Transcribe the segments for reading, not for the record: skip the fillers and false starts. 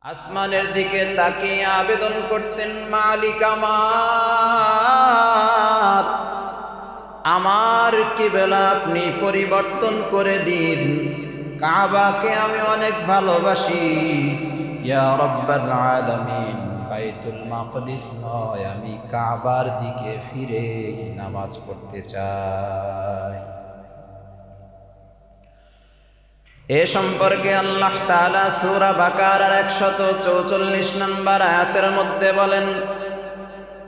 আসমানের দিকে তাকিয়ে আবেদন করতেন, মালিক আমার কিবলা আপনি পরিবর্তন করে দিন। কাবাকে আমি অনেক ভালোবাসি, ইয়া রব্বাল আলামিন। বাইতুল মাকদিস নয়, আমি কাবার দিকে ফিরে নামাজ পড়তে চাই। এ সম্পর্কে আল্লাহ তাআলা সূরা বাকারার 144 নম্বর আয়াতের মধ্যে বলেন,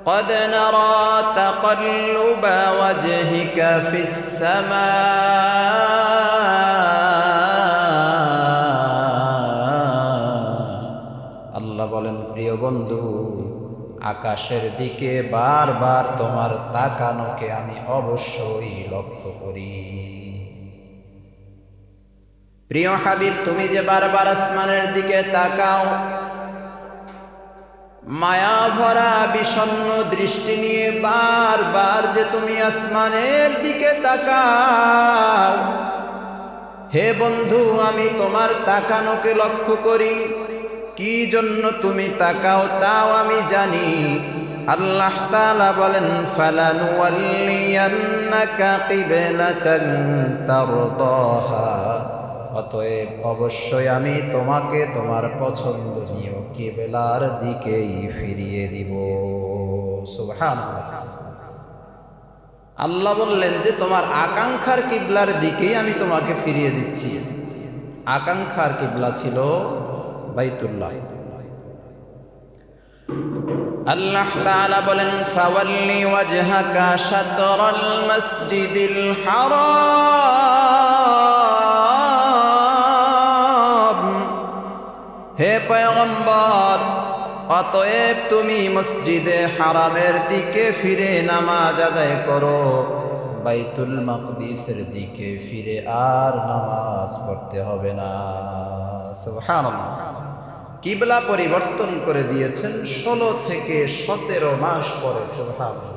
قد نرى تقلب وجهك في السماء। আল্লাহ বলেন, প্রিয় বন্ধু, আকাশের দিকে বারবার তোমার তাকানোকে আমি অবশ্যই লক্ষ্য করি। প্রিয় হাবিব, তুমি যে বারবার আসমানের দিকে তাকাও, মায়া ভরা বিষণ্ণ দৃষ্টি নিয়ে বারবার যে তুমি আসমানের দিকে তাকাও, হে বন্ধু, আমি তোমার তাকানোকে লক্ষ্য করি। কি জন্য তুমি তাকাও তাও আমি জানি। আল্লাহ তাআলা বলেন, ফালানুওয়াল্লিয়ান্নাকা কিবলাতান তারদাহা। অতএব অবশ্যই আমি তোমাকে তোমার পছন্দনীয় কিবলার দিকেই ফিরিয়ে দিব। সুবহানাল্লাহ। আল্লাহ বললেন যে তোমার আকাঙ্ক্ষার কিবলার দিকেই আমি তোমাকে ফিরিয়ে দিচ্ছি। আকাঙ্ক্ষার কিবলা ছিল বাইতুল্লাহ। আল্লাহ তাআলা বলেন, ফাওয়াল্লি ওয়াজহাকা শাতরাল মাসজিদিল হারাম। হে পয়গম্বর, অতএব তুমি মসজিদে হারামের দিকে ফিরে নামাজ আদায় করো। বাইতুল মাকদিসের দিকে ফিরে আর নামাজ পড়তে হবে না। সুবহানাল্লাহ। কিবলা পরিবর্তন করে দিয়েছেন 16 থেকে 17 মাস পরে। সুবহানাল্লাহ।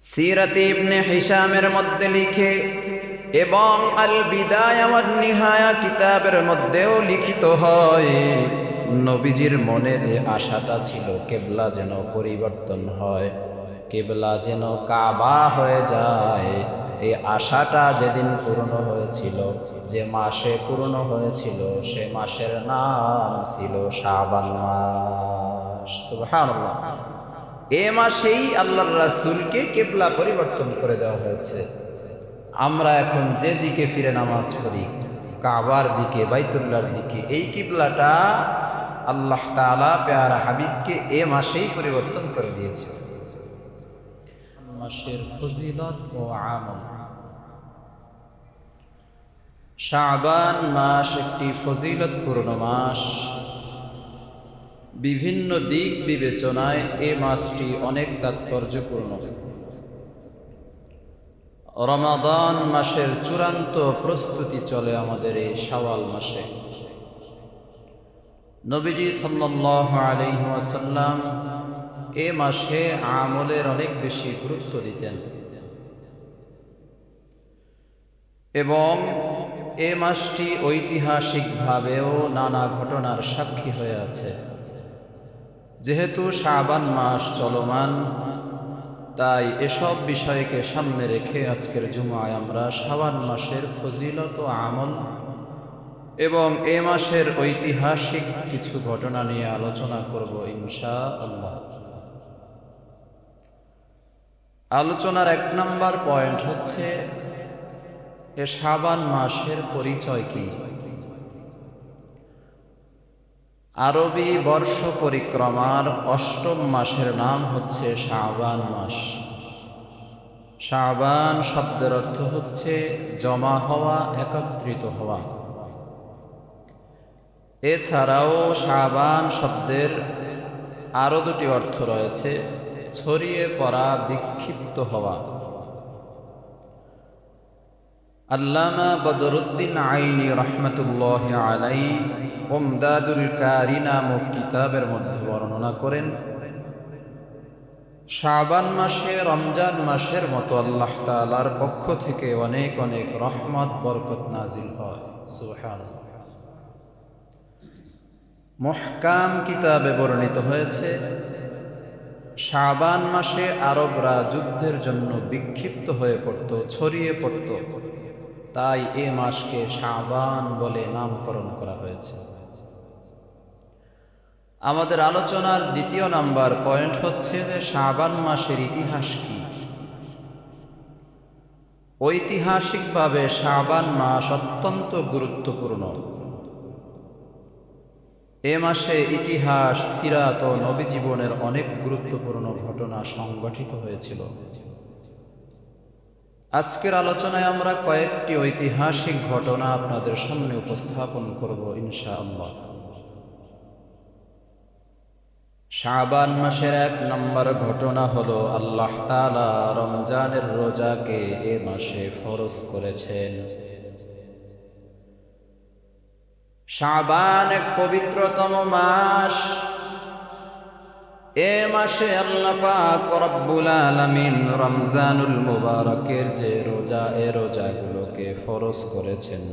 সিরাত ইবনে হিশামের মধ্যে লিখে এবং আল বিদায়া ওয়ান নিহায়া কিতাবের মধ্যেও লিখিত হয়, নবীজির মনে যে আশাটা ছিল কিবলা যেন পরিবর্তন হয়, কিবলা যেন কাবা হয়ে যায়, এই আশাটা যেদিন পূর্ণ হয়েছিল, যে মাসে পূর্ণ হয়েছিল, সে মাসের নাম ছিল শাবান মাস। সুবহানাল্লাহ। এ মাসেই আল্লাহর রাসূলকে কিবলা পরিবর্তন করে দেওয়া হয়েছে। আমরা এখন যে দিকে ফিরে নামাজ পড়ি, কাবার দিকে, বাইতুল্লাহর দিকে, এই কিবলাটা আল্লাহ তাআলা প্যারা হাবিবকে এ মাসেই পরিবর্তন করে দিয়েছে। মাসের ফজিলত ও আমল। শাবান মাস একটি ফজিলতপূর্ণ মাস। বিভিন্ন দিক বিবেচনায় এ মাসটি অনেক তাৎপর্যপূর্ণ। রমাদান মাসের চূড়ান্ত প্রস্তুতি চলে আমাদের এই শাওয়াল মাসে। নবীজি সাল্লাল্লাহু আলাইহি ওয়াসাল্লাম এ মাসে আমলের অনেক বেশি গুরুত্ব দিতেন এবং এ মাসটি ঐতিহাসিকভাবেও নানা ঘটনার সাক্ষী হয়ে আছে। যেহেতু শাবান মাস চলমান, তাই এসব বিষয়কে সামনে রেখে আজকের জুমায় আমরা শাবান মাসের ফজিলত ও আমল এবং এ মাসের ঐতিহাসিক কিছু ঘটনা নিয়ে আলোচনা করব ইনশাআল্লাহ। আলোচনার 1 নম্বর পয়েন্ট হচ্ছে, এ শাবান মাসের পরিচয় কি? আরবি বর্ষ পরিক্রমার 8ম মাসের নাম হচ্ছে শাবান মাস। শাবান শব্দের অর্থ হচ্ছে জমা হওয়া, একত্রিত হওয়া। এছাড়াও শাবান শব্দের আরো 2টি অর্থ রয়েছে, ছড়িয়ে পড়া, বিক্ষিপ্ত হওয়া। আল্লামা বদরুদ্দিন আইনি রহমতুল্লাহি আলাইহি উমদাদুল কারি নামক কিতাবের মধ্যে বর্ণনা করেন, শাবান মাসে রমজান মাসের মতো আল্লাহ তাআলার পক্ষ থেকে অনেক অনেক রহমত বরকত নাজিল হয়। সুবহানাল্লাহ। মুহকাম কিতাবে বর্ণিত হয়েছে, শাবান মাসে আরবরা যুদ্ধের জন্য বিক্ষিপ্ত হয়ে পড়ত, ছড়িয়ে পড়ত। তাই এ মাসকে শাবান বলে নামকরণ করা হয়েছে। আমাদের আলোচনার দ্বিতীয় নাম্বার পয়েন্ট হচ্ছে যে শাবান মাসের ইতিহাস কি। ঐতিহাসিকভাবে শাবান মাস অত্যন্ত গুরুত্বপূর্ণ। এ মাসে ইতিহাস, সিরাত ও নবী জীবনের অনেক গুরুত্বপূর্ণ ঘটনা সংঘটিত হয়েছিল। আজকের আলোচনায় আমরা কয়েকটি ঐতিহাসিক ঘটনা আপনাদের সামনে উপস্থাপন করব ইনশাআল্লাহ। শাবান মাসের 1 নম্বর ঘটনা হলো আল্লাহ তাআলা রমজানের রোজাকে এ মাসে ফরজ করেছেন। শাবান এক পবিত্রতম মাস। এ মাসে আল্লাহ পাক রব্বুল আলামিন রমজানুল মুবারকের যে রোজা, এ রোজাগুলোকে ফরজ করেছেন।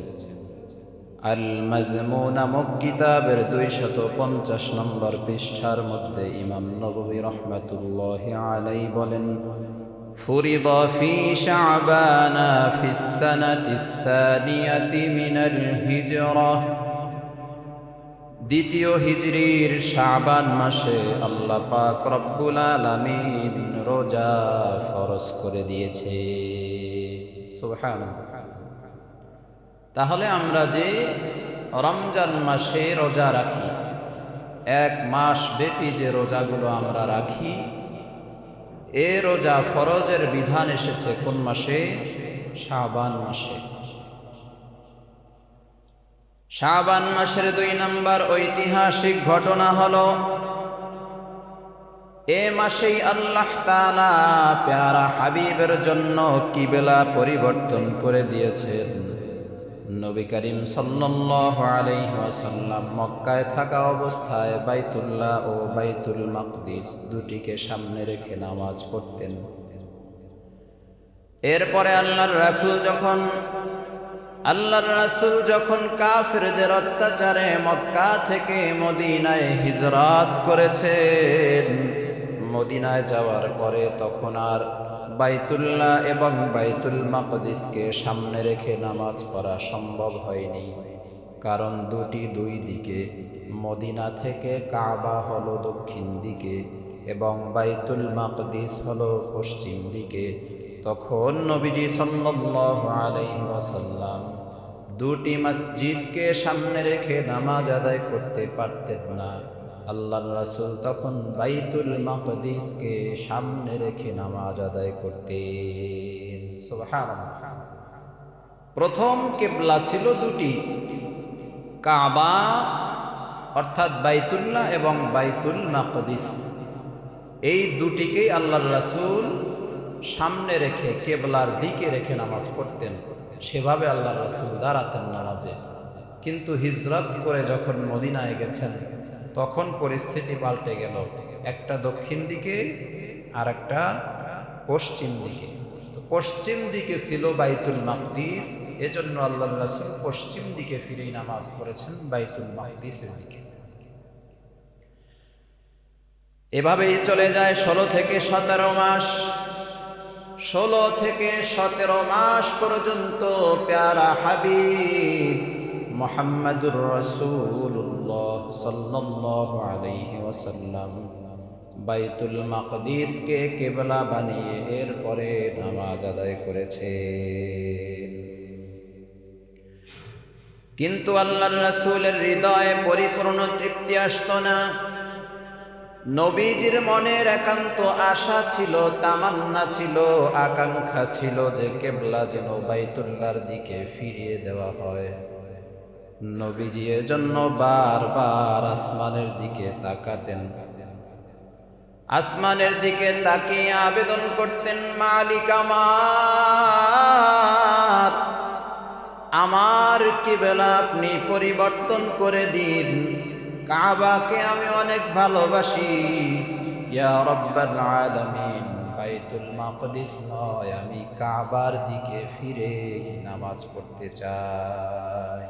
আল মাজমু নামক কিতাবের 250 নম্বর পৃষ্ঠার মধ্যে ইমাম নববী রাহমাতুল্লাহি আলাইহি বলেন, ফুরিদা ফি শাবানা ফিস সানাতিস সানিয়াতি মিনাল হিজরাহ। দ্বিতীয় হিজরির শাবান মাসে আল্লাহ পাক রব্বুল আলামিন রোজা ফরজ করে দিয়েছে। সুবহানাল্লাহ। তাহলে আমরা যে রমজান মাসে রোজা রাখি, 1 মাস ব্যাপী যে রোজাগুলো আমরা রাখি, এ রোজা ফরজের বিধান এসেছে কোন মাসে? শাবান মাসে। শাবান মাসের 2 নম্বর ঐতিহাসিক ঘটনা হলো, এ মাসেই আল্লাহ তাআলা প্যারা হাবিবের জন্য কিবলা পরিবর্তন করে দিয়েছেন। নবী করিম সাল্লাল্লাহু আলাইহি ওয়াসাল্লাম মক্কায় থাকা অবস্থায় বাইতুল্লাহ ও বাইতুল মাকদিস দুটিকে সামনে রেখে নামাজ পড়তেন। এরপরে আল্লাহর রাসূল যখন কাফেরদের অত্যাচারে মক্কা থেকে মদিনায় হিজরত করেছেন, মদিনায় যাওয়ার পরে তখন আর বাইতুল্লাহ এবং বাইতুল মাকদিসকে সামনে রেখে নামাজ পড়া সম্ভব হয়নি। কারণ দুই দিকে, মদিনা থেকে কাবা হলো দক্ষিণ দিকে এবং বাইতুল মাকদিস হলো পশ্চিম দিকে। তখন নবীজি সাল্লাল্লাহু আলাইহি ওয়াসাল্লাম দুটি মসজিদকে সামনে রেখে নামাজ আদায় করতে পারতেন না। আল্লাহর রাসূল তখন বাইতুল মাকদিসকে সামনে রেখে নামাজ আদায় করতেন। সুবহানাল্লাহ। প্রথম কিবলা ছিল দুটি, কাবা অর্থাৎ বাইতুল্লাহ এবং বাইতুল মাকদিস। এই দুটিকেই আল্লাহর রাসূল সামনে রেখে, কিবলার দিকে রেখে নামাজ পড়তেন। সেভাবে আল্লাহর রাসূল দাঁড়াতেন নামাজে। কিন্তু হিজরত করে যখন মদিনায় গেছেন, তখন পরিস্থিতি পাল্টে গেল। একটা দক্ষিণ দিকে আর একটা পশ্চিম দিকে। পশ্চিম দিকে ছিল বাইতুল মাকদিস, এজন্য আল্লাহর রাসূল পশ্চিম দিকে ফিরেই নামাজ পড়েছেন, বাইতুল মাকদিসের দিকে। এভাবেই চলে যায় 16 থেকে 17 মাস। 16 থেকে 17 মাস পর্যন্ত প্যারা হাবিব মুহাম্মাদুর রাসূলুল্লাহ সাল্লাল্লাহু আলাইহি ওয়াসাল্লাম বাইতুল মাকদিসকে কিবলা বানিয়ে এরপরে নামাজ আদায় করেছে। কিন্তু আল্লাহর রাসূলের হৃদয়ে পরিপূর্ণ তৃপ্তি আসতো না। নবীজির মনের একান্ত আশা ছিল, তামান্না ছিল, আকাঙ্ক্ষা ছিল যে কিবলা যেন বাইতুল্লাহর দিকে ফিরিয়ে দেওয়া হয়। নবীজি এজন্য বারবার আসমানের দিকে তাকাতেন। আসমানের দিকে তাকিয়ে আবেদন করতেন, মালিক আমার কিবলা আপনি পরিবর্তন করে দিন। কাবাকে আমি অনেক ভালোবাসি, ইয়া রাব্বাল আলামিন। বাইতুল মাকদিস নয়, আমি কাবার দিকে ফিরে নামাজ পড়তে চাই।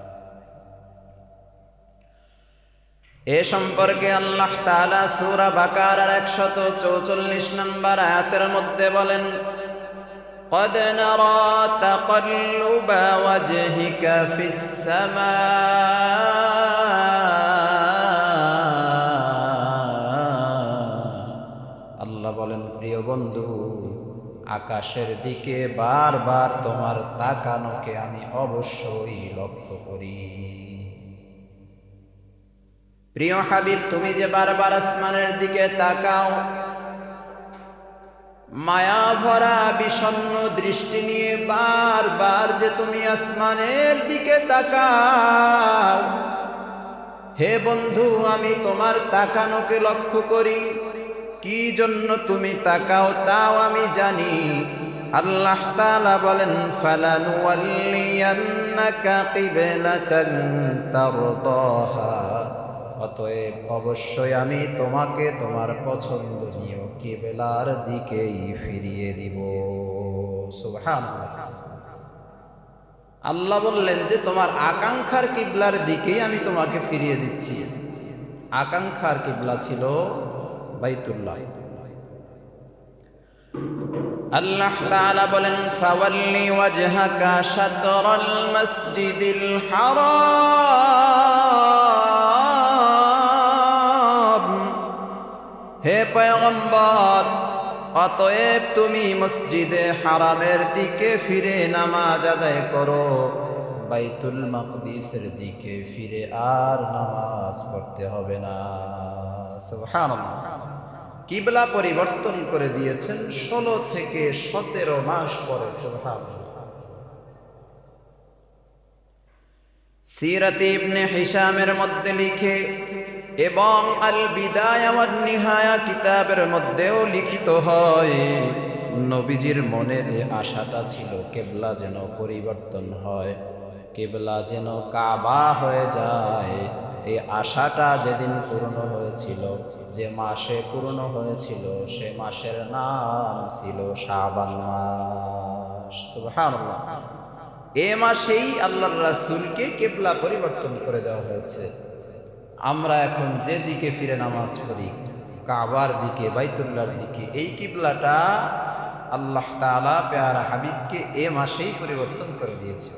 এ সম্পর্কে আল্লাহ তাআলা সূরা বাকারার 144 নম্বর আয়াতের মধ্যে বলেন, قد نرى تقلب وجهك في السماء। আল্লাহ বলেন, প্রিয় বন্ধু, আকাশের দিকে বারবার তোমার তাকানোকে আমি অবশ্যই লক্ষ্য করি। প্রিয় হাবিব, তুমি যে বারবার আসমানের দিকে তাকাও, মায়া ভরা বিষণ্ণ দৃষ্টি নিয়ে বারবার যে তুমি আসমানের দিকে তাকাও, হে বন্ধু, আমি তোমার তাকানোকে লক্ষ্য করি। কি জন্য তুমি তাকাও তাও আমি জানি। আল্লাহ তাআলা বলেন, ফালানুওয়াল্লিয়ান্নাকা কিবলাতান তারদাহা। অতএব অবশ্যই আমি তোমাকে তোমার পছন্দনীয় কিবলার দিকেই ফিরিয়ে দিব। সুবহানাল্লাহ। আল্লাহ বললেন যে তোমার আকাঙ্ক্ষার কিবলার দিকেই আমি তোমাকে ফিরিয়ে দিচ্ছি। আকাঙ্ক্ষার কিবলা ছিল বাইতুল্লাহ। আল্লাহ তাআলা বলেন, ফাওয়াল্লি ওয়াজহাকা শাতরাল মাসজিদিল হারাম। হে পয়গম্বর, অতএব তুমি মসজিদে হারামের দিকে ফিরে নামাজ আদায় করো। বাইতুল মাকদিসের দিকে ফিরে আর নামাজ পড়তে হবে না। সুবহানাল্লাহ। কিবলা পরিবর্তন করে দিয়েছেন 16 থেকে 17 মাস পরে। সুবহানাল্লাহ। সিরাত ইবনে হিশামের মধ্যে লিখে এবং আল বিদায়া ওয়ান নিহায়া কিতাবের মধ্যেও লিখিত হয়, নবীজির মনে যে আশাটা ছিল কিবলা যেন পরিবর্তন হয়, কিবলা যেন কাবা হয়ে যায়, এই আশাটা যেদিন পূর্ণ হয়েছিল, যে মাসে পূর্ণ হয়েছিল, সে মাসের নাম ছিল শাবান মাস। সুবহানাল্লাহ। এ মাসেই আল্লাহর রাসূলকে কিবলা পরিবর্তন করে দেওয়া হয়েছে। আমরা এখন যেদিকে ফিরে নামাজ পড়ি, কাবার দিকে, বাইতুল্লাহর দিকে, এই কিবলাটা আল্লাহ তাআলা প্যারা হাবিবকে এ মাসেই পরিবর্তন করে দিয়েছে।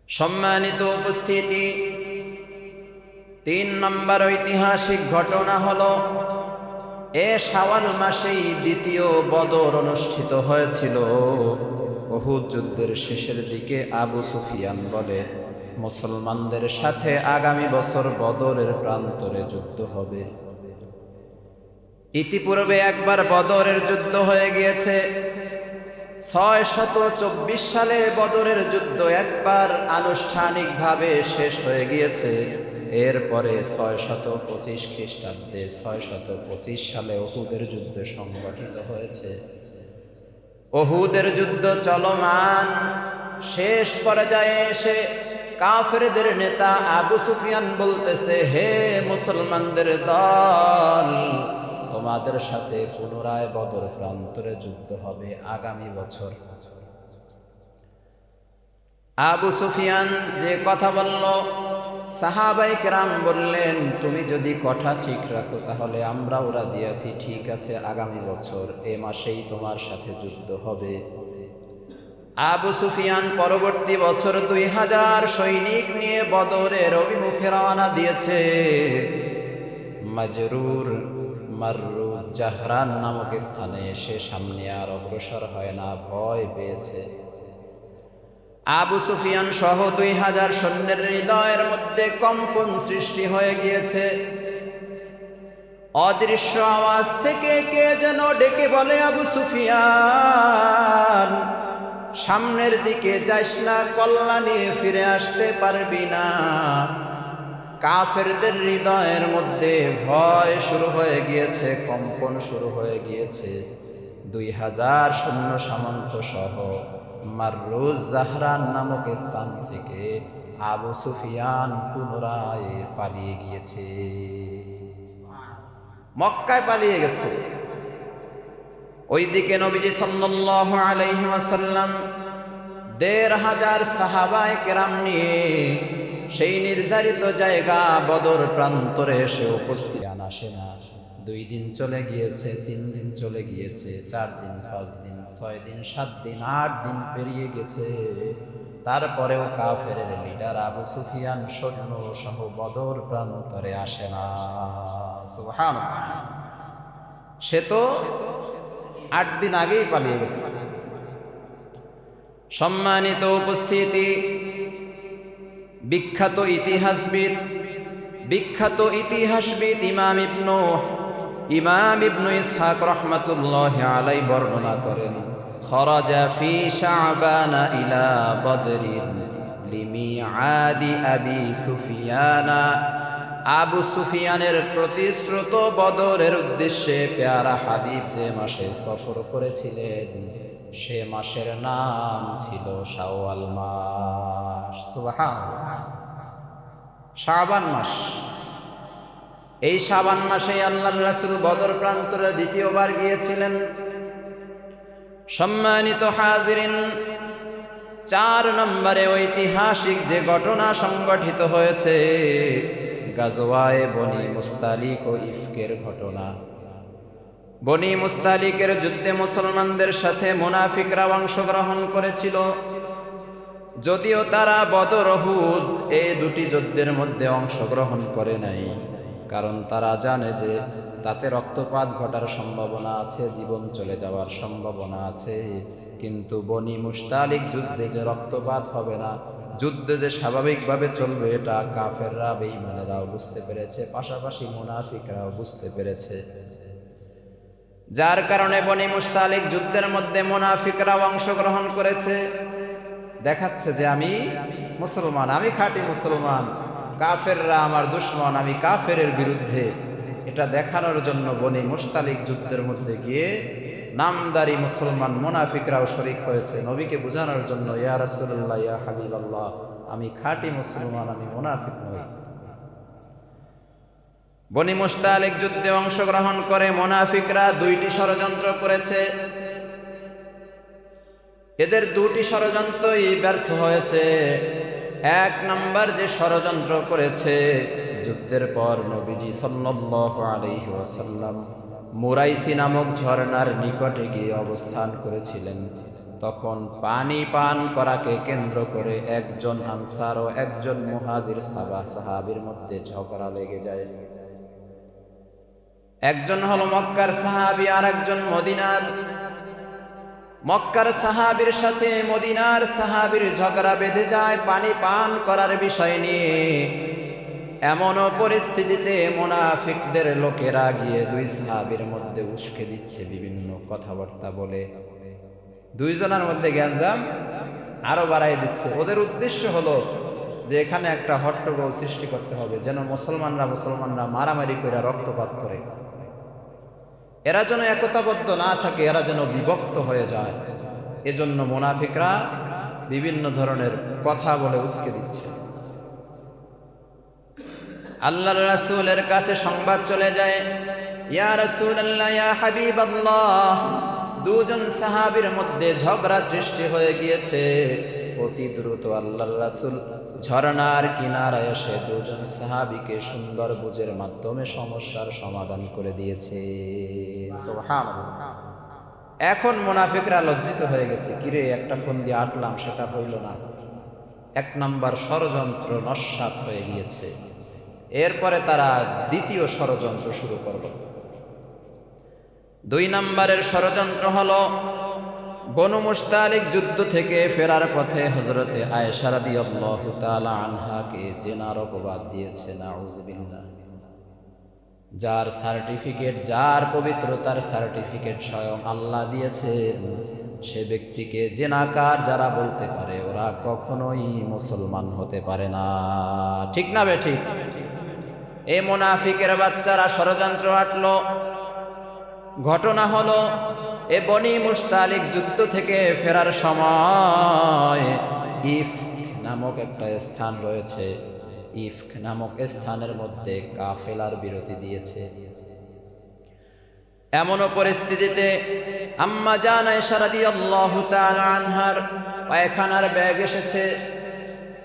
সম্মানিত উপস্থিতি, 3 নম্বর ঐতিহাসিক ঘটনা হলো, এ শাওয়াল মাসেই দ্বিতীয় বদর অনুষ্ঠিত হয়েছিল। উহুদ যুদ্ধের শেষের দিকে আবু সুফিয়ান বলে, মুসলমানদের সাথে আগামী বছর বদরের প্রান্তরে যুদ্ধ হবে। ইতিপূর্বে একবার বদরের যুদ্ধ হয়ে গিয়েছে। 624 সালে বদরের যুদ্ধ একবার আনুষ্ঠানিকভাবে শেষ হয়ে গিয়েছে। এরপরে 625 খ্রিস্টাব্দে 625 সালে উহুদের যুদ্ধ সংগঠিত হয়েছে। উহুদের যুদ্ধ চলমান, শেষ পর্যায়ে এসে কাফেরদের নেতা আবু সুফিয়ান বলতেছে, হে মুসলমানদের দল, তোমাদের সাথে পুনরায় বদর প্রান্তরে যুদ্ধ হবে আগামী বছর। আবু সুফিয়ান যে কথা বলল, সাহাবায়ে কেরাম বললেন, তুমি যদি কথা ঠিক রাখো তাহলে আমরাও রাজি আছি। ঠিক আছে, আগামী বছর এ মাসেই তোমার সাথে যুদ্ধ হবে। আবু সুফিয়ান পরবর্তী বছর 2000 সৈনিক নিয়ে বদরের অভিমুখে রওনা দিয়েছে। মাজরুর মাররু জাহরান নামক স্থানে এসে সামনে আর অগ্রসর হয় না, ভয় পেয়েছে। আবু সুফিয়ান সহ 2000 সৈন্যের হৃদয়ের মধ্যে কম্পন সৃষ্টি হয়ে গিয়েছে। অদৃশ্য আওয়াজ থেকে কে যেন ডেকে বলে, আবু সুফিয়ান, সামনের দিকে যাইস না, কল্লা নিয়ে ফিরে আসতে পারবি না। কাফেরদের হৃদয়ের মধ্যে ভয় শুরু হয়ে গিয়েছে, কম্পন শুরু হয়ে গিয়েছে। 2000 সৈন্য সামন্ত সহ মাররুজ জাহরান নামক স্থান থেকে আবু সুফিয়ান পুনরায় পালিয়ে গিয়েছে, মক্কায় পালিয়ে গেছে। ওইদিকে নবীজি সাল্লাল্লাহু আলাইহি ওয়াসাল্লাম 1500 সাহাবায়ে কেরাম নিয়ে সেই নির্ধারিত জায়গা বদর প্রান্তরে এসে উপস্থিত আসে না। 2 দিন চলে গিয়েছে, 3 দিন চলে গিয়েছে, 4 দিন, 5 দিন, 6 দিন, 7 দিন, 8 দিন পেরিয়ে গেছে। তারপরেও কাফেরের লিডার আবু সুফিয়ান সৈন্য সহ বদর প্রান্তরে আসে না। সুবহানাল্লাহ। সে তো 8 দিন আগেই পালিয়ে গেছে। সম্মানিত উপস্থিতি, বিখ্যাত ইতিহাসবিদ ইমাম ইবনু ইসহাক রাহমাতুল্লাহি আলাইহি বর্ণনা করেন, খরাজা ফি শাবান ইলা বদরিন লিমিআদি আবি সুফিয়ানা। আবু সুফিয়ানের প্রতিশ্রুত বদরের উদ্দেশ্যে পেয়ারা হাবিব যে মাসে সফর করেছিলেন সে মাসের নাম ছিল শাওয়াল মাস। সুবহানাল্লাহ। শাবান মাস। এই শাবান মাসে আল্লাহর রাসূল বদর প্রান্তরে দ্বিতীয়বার গিয়েছিলেন। সম্মানিত হাজিরিন, 4 নম্বরে ঐতিহাসিক যে ঘটনা সংঘটিত হয়েছে গাজওয়ায়ে বনি মুস্তালিক ও ইফকের ঘটনা। বনি মুস্তালিকের যুদ্ধে মুসলমানদের সাথে মুনাফিকরা অংশগ্রহণ করেছিল, যদিও তারা বদর উহুদ এই 2টি যুদ্ধের মধ্যে অংশগ্রহণ করে নাই, কারণ তারা জানে যে তাতে রক্তপাত ঘটার সম্ভাবনা আছে, জীবন চলে যাওয়ার সম্ভাবনা আছে। কিন্তু বনি মুস্তালিক যুদ্ধে যে রক্তপাত হবে না, যুদ্ধে যে স্বাভাবিকভাবে চলবে, এটা কাফেররা বেঈমানেরাও বুঝতে পেরেছে, পাশাপাশি মুনাফিকরাও বুঝতে পেরেছে। যার কারণে বনি মুস্তালিক যুদ্ধের মধ্যে মুনাফিকরাও অংশগ্রহণ করেছে। দেখাচ্ছে যে আমি মুসলমান, আমি খাঁটি মুসলমান, কাফেররা আমার দুশমন, আমি কাফেরের বিরুদ্ধে। এটা দেখানোর জন্য বনি মুস্তালিক যুদ্ধের মধ্যে গিয়ে নামদারি মুসলমান মুনাফিকরাও শরীক হয়েছে, নবীকে বোঝানোর জন্য, ইয়া রাসূলুল্লাহ, ইয়া হাবিবাল্লাহ, আমি খাঁটি মুসলমান, আমি মুনাফিক নই। বনি মুস্তালিক যুদ্ধে অংশগ্রহণ করে মুনাফিকরা 2টি ষড়যন্ত্র করেছে। এদের 2টি ষড়যন্ত্রই ব্যর্থ হয়েছে। 1 নম্বর যে ষড়যন্ত্র করেছে, যুদ্ধের পর নবীজি সাল্লাল্লাহু আলাইহি ওয়াসাল্লাম মুরাইসি নামক ঝর্ণার নিকটে গিয়ে অবস্থান করেছিলেন। তখন পানি পান করাকে কেন্দ্র করে একজন আনসার ও একজন মুহাজির সাহাবীর মধ্যে ঝগড়া লেগে যায়। একজন হলো মক্কার সাহাবী আর একজন মদিনার। মক্কার সাহাবীর সাথে মদিনার সাহাবীর ঝগড়া বেঁধে যায় পানি পান করার বিষয় নিয়ে। এমনও পরিস্থিতিতে মুনাফিকদের লোকেরা গিয়ে 2 সাহাবীর মধ্যে উস্কে দিচ্ছে বিভিন্ন কথাবার্তা বলে, 2 জনের মধ্যে গ্যাঞ্জাম আরো বাড়াই দিচ্ছে। ওদের উদ্দেশ্য হলো যে এখানে একটা হট্টগোল সৃষ্টি করতে হবে, যেন মুসলমানরা মারামারি করে রক্তপাত করে, এরা যেন একতাবদ্ধ না থাকে, এরা যেন বিভক্ত হয়ে যায়। এজন্য মুনাফিকরা বিভিন্ন ধরনের কথা বলে উস্কে দিচ্ছে। আল্লাহর রাসূলের কাছে সংবাদ চলে যায়, ইয়া রাসূলুল্লাহ, ইয়া হাবিবাল্লাহ, 2 জন সাহাবীর মধ্যে ঝগড়া সৃষ্টি হয়ে গিয়েছে। অতি দ্রুত আল্লাহর রাসূল ঝর্ণার কিনারায় এসে 2 জন সাহাবীকে সুন্দর বুঝের মাধ্যমে সমস্যার সমাধান করে দিয়েছে। সুবহানাল্লাহ। এখন মুনাফিকরা লজ্জিত হয়ে গেছে, কিরে একটা ফোন দিয়ে আটলাম, সেটা হইল না। 1 নম্বর ষড়যন্ত্র নস্যাৎ হয়ে গিয়েছে। এরপরে তারা 2য় ষড়যন্ত্র শুরু করল। 2 নম্বরের ষড়যন্ত্র হলো বনু মুস্তালিক যুদ্ধ থেকে ফেরার পথে হযরতে আয়েশা রাদিয়াল্লাহু তাআলা আনহাকে জিনার অপবাদ দিয়েছে। নাউযুবিল্লাহ। যার সার্টিফিকেট, যার পবিত্রতার সার্টিফিকেট স্বয়ং আল্লাহ দিয়েছেন, সে ব্যক্তিকে জিনাকার যারা বলতে পারে ওরা কখনোই মুসলমান হতে পারে না। ঠিক না বে ঠিক? এই মুনাফিকের বাচ্চারা ষড়যন্ত্র আটলো। ঘটনা হলো, এ বনি মুস্তালিক যুদ্ধ থেকে ফেরার সময় ইফক নামক একটা স্থান রয়েছে। ইফক নামক স্থানের মধ্যে কাফেলার বিরতি দিয়েছে। এমনও পরিস্থিতিতে আম্মা জান আয়েশা রাদিয়াল্লাহু তাআলা আনহার পায়খানার ব্যাগ এসেছে।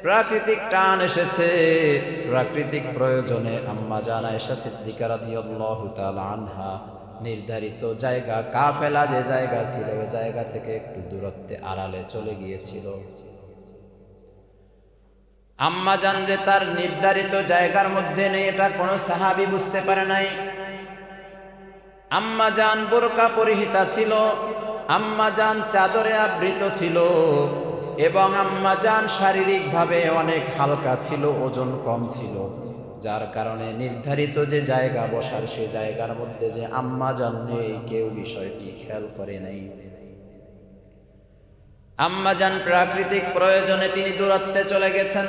প্রাকৃতিক টান এসেছে, প্রাকৃতিক প্রয়োজনে আম্মা জান আয়েশা সিদ্দিকা রাদিয়াল্লাহু তাআলা আনহা নির্ধারিত জায়গা, কাফেলা যে জায়গা ছিল ওই জায়গা থেকে একটু দূরত্বে আড়ালে চলে গিয়েছিল। আম্মা জান যে তার নির্ধারিত জায়গার মধ্যে নেই এটা কোনো সাহাবী বুঝতে পারে নাই। আম্মা জান বোরকা পরিহিতা ছিল, আম্মা জান চাদরে আবৃত ছিল এবং আম্মা জান শারীরিকভাবে অনেক হালকা ছিল, ওজন কম ছিল, যার কারণে নির্ধারিত যে জায়গা বসার সে জায়গার মধ্যে যে আম্মা জান নেই কেউ বিষয়টি খেয়াল করে নাই। আম্মা জান প্রাকৃতিক প্রয়োজনে তিনি দূরত্বে চলে গেছেন।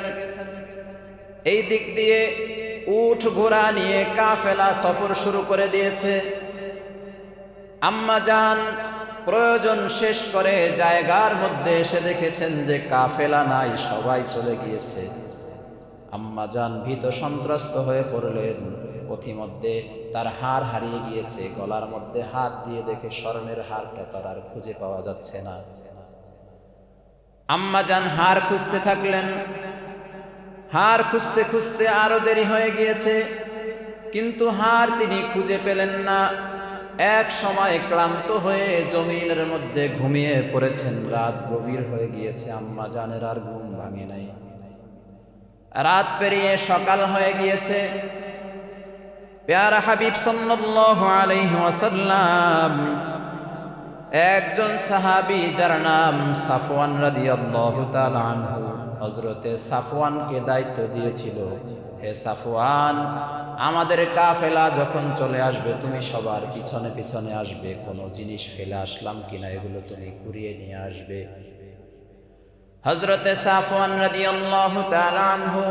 এই দিক দিয়ে উট ঘোড়া নিয়ে কাফেলা সফর শুরু করে দিয়েছে। আম্মা জান প্রয়োজন শেষ করে জায়গার মধ্যে এসে দেখেছেন যে কাফেলা নাই, সবাই চলে গিয়েছে। আম্মা জান ভীত সন্ত্রস্ত হয়ে পড়লেন। পথিমধ্যে তার হার হারিয়ে গিয়েছে, গলার মধ্যে হাত দিয়ে দেখে স্বর্ণের হারটা তার আর খুঁজে পাওয়া যাচ্ছে না। আম্মা জান হার খুঁজতে থাকলেন। হার খুঁজতে খুঁজতে আরো দেরি হয়ে গিয়েছে, কিন্তু হার তিনি খুঁজে পেলেন না। এক সময় ক্লান্ত হয়ে জমিনের মধ্যে ঘুমিয়ে পড়েছেন। রাত গভীর হয়ে গিয়েছে, আম্মা জানের আর ঘুম ভাঙে নাই। রাত পেরিয়ে সকাল হয়ে গিয়েছে। প্যারা হাবিব সাল্লাল্লাহু আলাইহি ওয়াসাল্লাম একজন সাহাবী যার নাম সাফওয়ান রাদিয়াল্লাহু তাআলা আনহু, হযরতে সাফওয়ানকে দায়িত্ব দিয়েছিল, হে সাফওয়ান, আমাদের কাফেলা যখন চলে আসবে তুমি সবার পিছনে পিছনে আসবে, কোনো জিনিস ফেলে আসলাম কিনা এগুলো তুমি কুড়িয়ে নিয়ে আসবে। হযরতে সাফওয়ান রাদিয়াল্লাহু তাআলা আনহু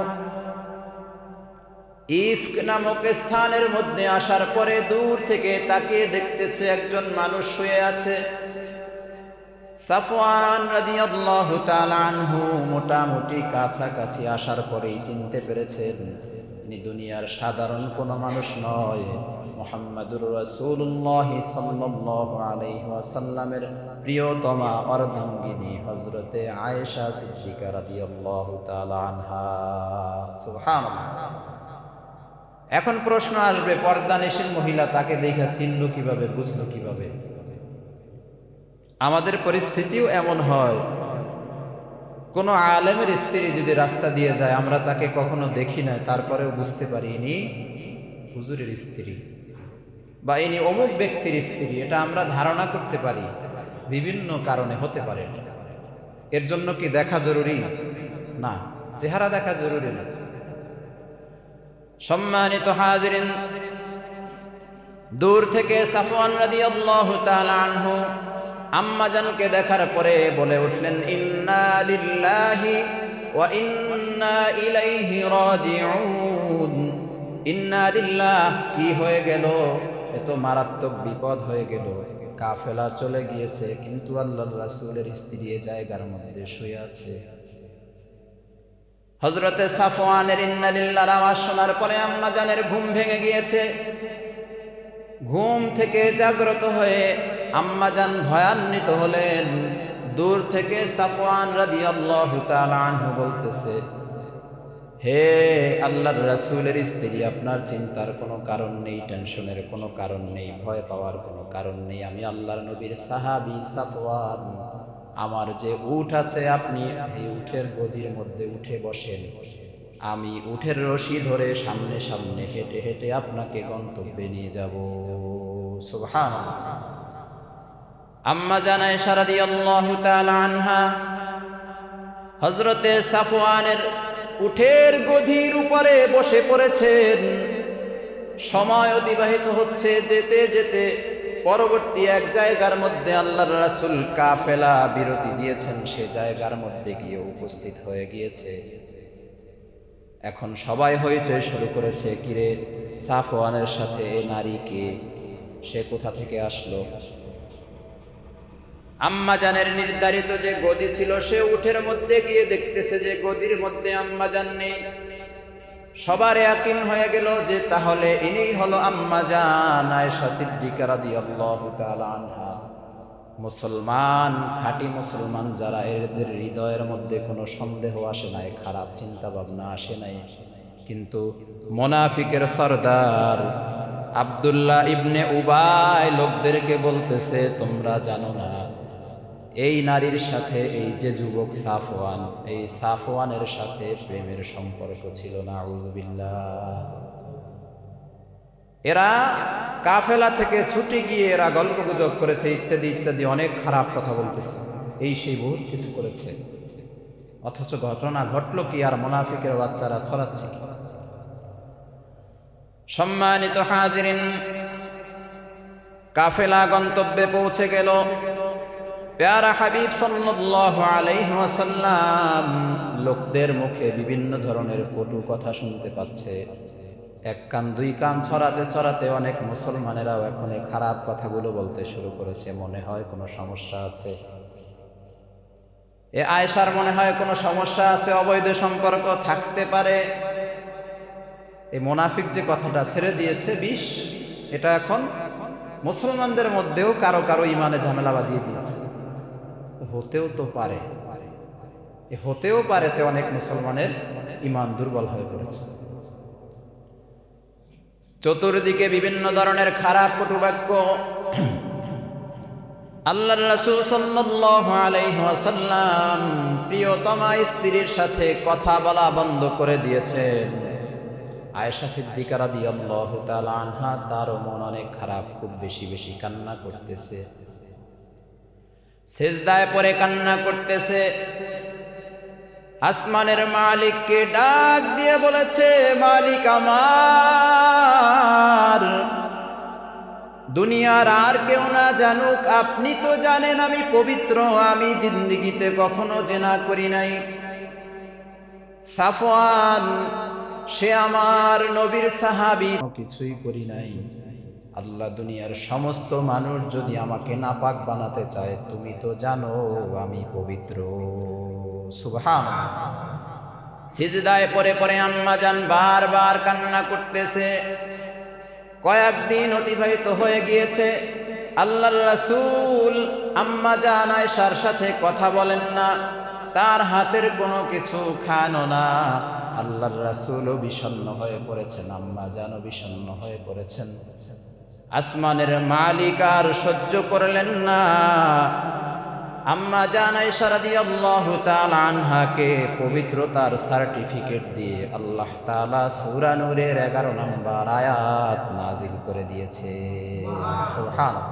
ইফক নামক স্থানের মধ্যে আসার পরে দূর থেকে তাকিয়ে দেখতেছে একজন মানুষ শুয়ে আছে। সাফওয়ান রাদিয়াল্লাহু তাআলা আনহু মোটামুটি কাছাকাছি আসার পরেই চিনতে পেরেছেন ইনি দুনিয়ার সাধারণ কোনো মানুষ নয়, মুহাম্মাদুর রাসূলুল্লাহ সাল্লাল্লাহু আলাইহি ওয়াসাল্লামের প্রিয়তমা অর্ধাঙ্গিনী হযরতে আয়েশা সিদ্দিকা রাদিয়াল্লাহু তাআলা আনহা। সুবহানাল্লাহ। এখন প্রশ্ন আসবে, পর্দানিশীন মহিলা তাকে দেখে চিনল কিভাবে, বুঝলো কিভাবে? আমাদের পরিস্থিতিও এমন হয়, কোনো আলেমের স্ত্রী যদি রাস্তা দিয়ে যায় আমরা তাকে কখনো দেখি না, তারপরেও বুঝতে পারি ইনি হুজুরের স্ত্রী বা ইনি অমুক ব্যক্তির স্ত্রী, এটা আমরা ধারণা করতে পারি। বিভিন্ন কারণে হতে পারে। এর জন্য কি দেখা জরুরি না? চেহারা দেখা জরুরি না। সম্মানিত হাজিরিন, দূর থেকে সাফওয়ান রাদিয়াল্লাহু তাআলা আনহু আম্মা জানকে দেখার পরে বলে উঠলেন, ইন্না লিল্লাহি ওয়া ইন্না ইলাইহি রাজিউন। ইন্না লিল্লাহ, কি হয়ে গেল? এত মারাত্মক বিপদ হয়ে গেল, কাফেলা চলে গিয়েছে কিন্তু আল্লাহর রাসূলের স্ত্রী এই জায়গার মধ্যে শুয়ে আছে। হযরতে সাফওয়ানের ইন্না লিল্লাহর আওয়াজ শোনার পরে আম্মা জানের ঘুম ভেঙে গিয়েছে। ঘুম থেকে জাগ্রত হয়ে আম্মা জান ভয়ান্বিত হলেন। দূর থেকে সাফওয়ান রাদিয়াল্লাহু তাআলা আনহু বলতেছে, হে আল্লাহর রাসূলের স্ত্রী, আপনার চিন্তার কোনো কারণ নেই, টেনশনের কোনো কারণ নেই, ভয় পাওয়ার কোনো কারণ নেই। আমি আল্লাহর নবীর সাহাবী সাফওয়ান, আমার যে উট আছে আপনি এই উটের গদির মধ্যে উঠে বসেন, আমি উটের রশি ধরে সামনে সামনে হেঁটে হেঁটে আপনাকে গন্তব্যে নিয়ে যাব। সুবহানাল্লাহ। আম্মা জান আয়েশা রাদিয়াল্লাহু তাআলা আনহা হযরতে সাফওয়ানের উটের গদির উপরে বসে পড়েছেন। সময় অতিবাহিত হচ্ছে, যেতে যেতে পরবর্তী এক জায়গার মধ্যে আল্লাহর রাসূল কাফেলা বিরতি দিয়েছেন, সে জায়গার মধ্যে গিয়ে উপস্থিত হয়ে গিয়েছে। এখন সবাই হইচই শুরু করেছে, কিরে সাফওয়ানের সাথে এই নারীকে, সে কোথা থেকে আসলো? আম্মা জানের নির্ধারিত যে গদি ছিল সে উটের মধ্যে গিয়ে দেখতেছে যে গদির মধ্যে আম্মা জান নেই। সবার ইয়াকিন হয়ে গেল যে তাহলে ইনি হলো আম্মা জান আয়েশা সিদ্দিকা রাদিয়াল্লাহু তাআলা আনহা। মুসলমান, খাঁটি মুসলমান যারা, এদের হৃদয়ের মধ্যে কোনো সন্দেহ আসে নাই, খারাপ চিন্তা ভাবনা আসে নাই। কিন্তু মুনাফিকের সরদার আব্দুল্লাহ ইবনে উবাই লোকদেরকে বলতেছে, তোমরা জানো না এই নারীর সাথে এই যে যুবক সাফওয়ান, এই সাফওয়ানের সাথে প্রেমের সম্পর্ক ছিল। নাউযুবিল্লাহ। এরা কাফেলা থেকে ছুটে গিয়ে এরা গল্পগুজব করেছে, ইত্যাদি ইত্যাদি অনেক খারাপ কথা বলতেছে, এই সেই বহুত কিছু করেছে। অথচ ঘটনা ঘটলো কি, আর মুনাফিকের বাচ্চারা ছড়াচ্ছে কি? সম্মানিত হাজিরিন, কাফেলা গন্তব্যে পৌঁছে গেল। প্যারা হাবিব সাল্লাল্লাহু আলাইহি ওয়াসাল্লাম লোকদের মুখে বিভিন্ন ধরনের কটু কথা শুনতে পাচ্ছে। এক কান দুই কান ছড়াতে ছড়াতে অনেক মুসলমানেরাও এখন এই খারাপ কথাগুলো বলতে শুরু করেছে। মনে হয় কোনো সমস্যা আছে, এ আয়েশার মনে হয় কোনো সমস্যা আছে, অবৈধ সম্পর্ক থাকতে পারে। এই মুনাফিক যে কথাটা ছেড়ে দিয়েছে বিষ, এটা এখন মুসলমানদের মধ্যেও কারো কারো ইমানে ঝামেলা বাঁধিয়ে দিয়েছে। হতেও তো পারে, হতেও পারে তে অনেক মুসলমানের ইমান দুর্বল হয়ে পড়েছে। চতুর্দিকে বিভিন্ন ধরনের খারাপ কটুবাক্য। আল্লাহর রাসূল সাল্লাল্লাহু আলাইহি ওয়াসাল্লাম প্রিয়তমা স্ত্রীর সাথে কথা বলা বন্ধ করে দিয়েছেন। আয়েশা সিদ্দিকা রাদিয়াল্লাহু তাআলা আনহা, তার মন অনেক খারাপ, খুব বেশি বেশি কান্না করতেছে, সিজদায় পড়ে কান্না করতেছে। আসমানের মালিককে ডাক দিয়ে বলেছে, মালিক আমার, দুনিয়ার আর কেউ না জানুক, আপনি তো জানেন আমি পবিত্র, আমি জিন্দেগিতে কখনো জিনা করি নাই। সাফওয়ান সে আমার নবীর সাহাবী, কিছুই করি নাই। আল্লাহ, দুনিয়ার সমস্ত মানুষ যদি আমাকে নাপাক বানাতে চায়, তুমি তো জানো আমি পবিত্র। সুবহানাল্লাহ। সিজদায় পড়ে পড়ে আম্মা জান বারবার কান্না করতেছে। কয়েকদিন অতিবাহিত হয়ে গিয়েছে, আল্লাহর রাসূল আম্মা জান আয়েশার সাথে কথা বলেন না, তার হাতের কোনো কিছু খানো না। আল্লাহর রাসূলও বিষণ্ণ হয়ে পড়েছেন, আম্মা জানও বিষণ্ণ হয়ে পড়েছেন। আসমানের মালিক আর সহ্য করলেন না। আম্মা জান আয়েশা রাদিয়াল্লাহু তাআলা আনহাকে পবিত্রতার সার্টিফিকেট দিয়ে আল্লাহ তাআলা সূরা নূরের 11 নম্বর আয়াত নাজিল করে দিয়েছে। সুবহানাল্লাহ।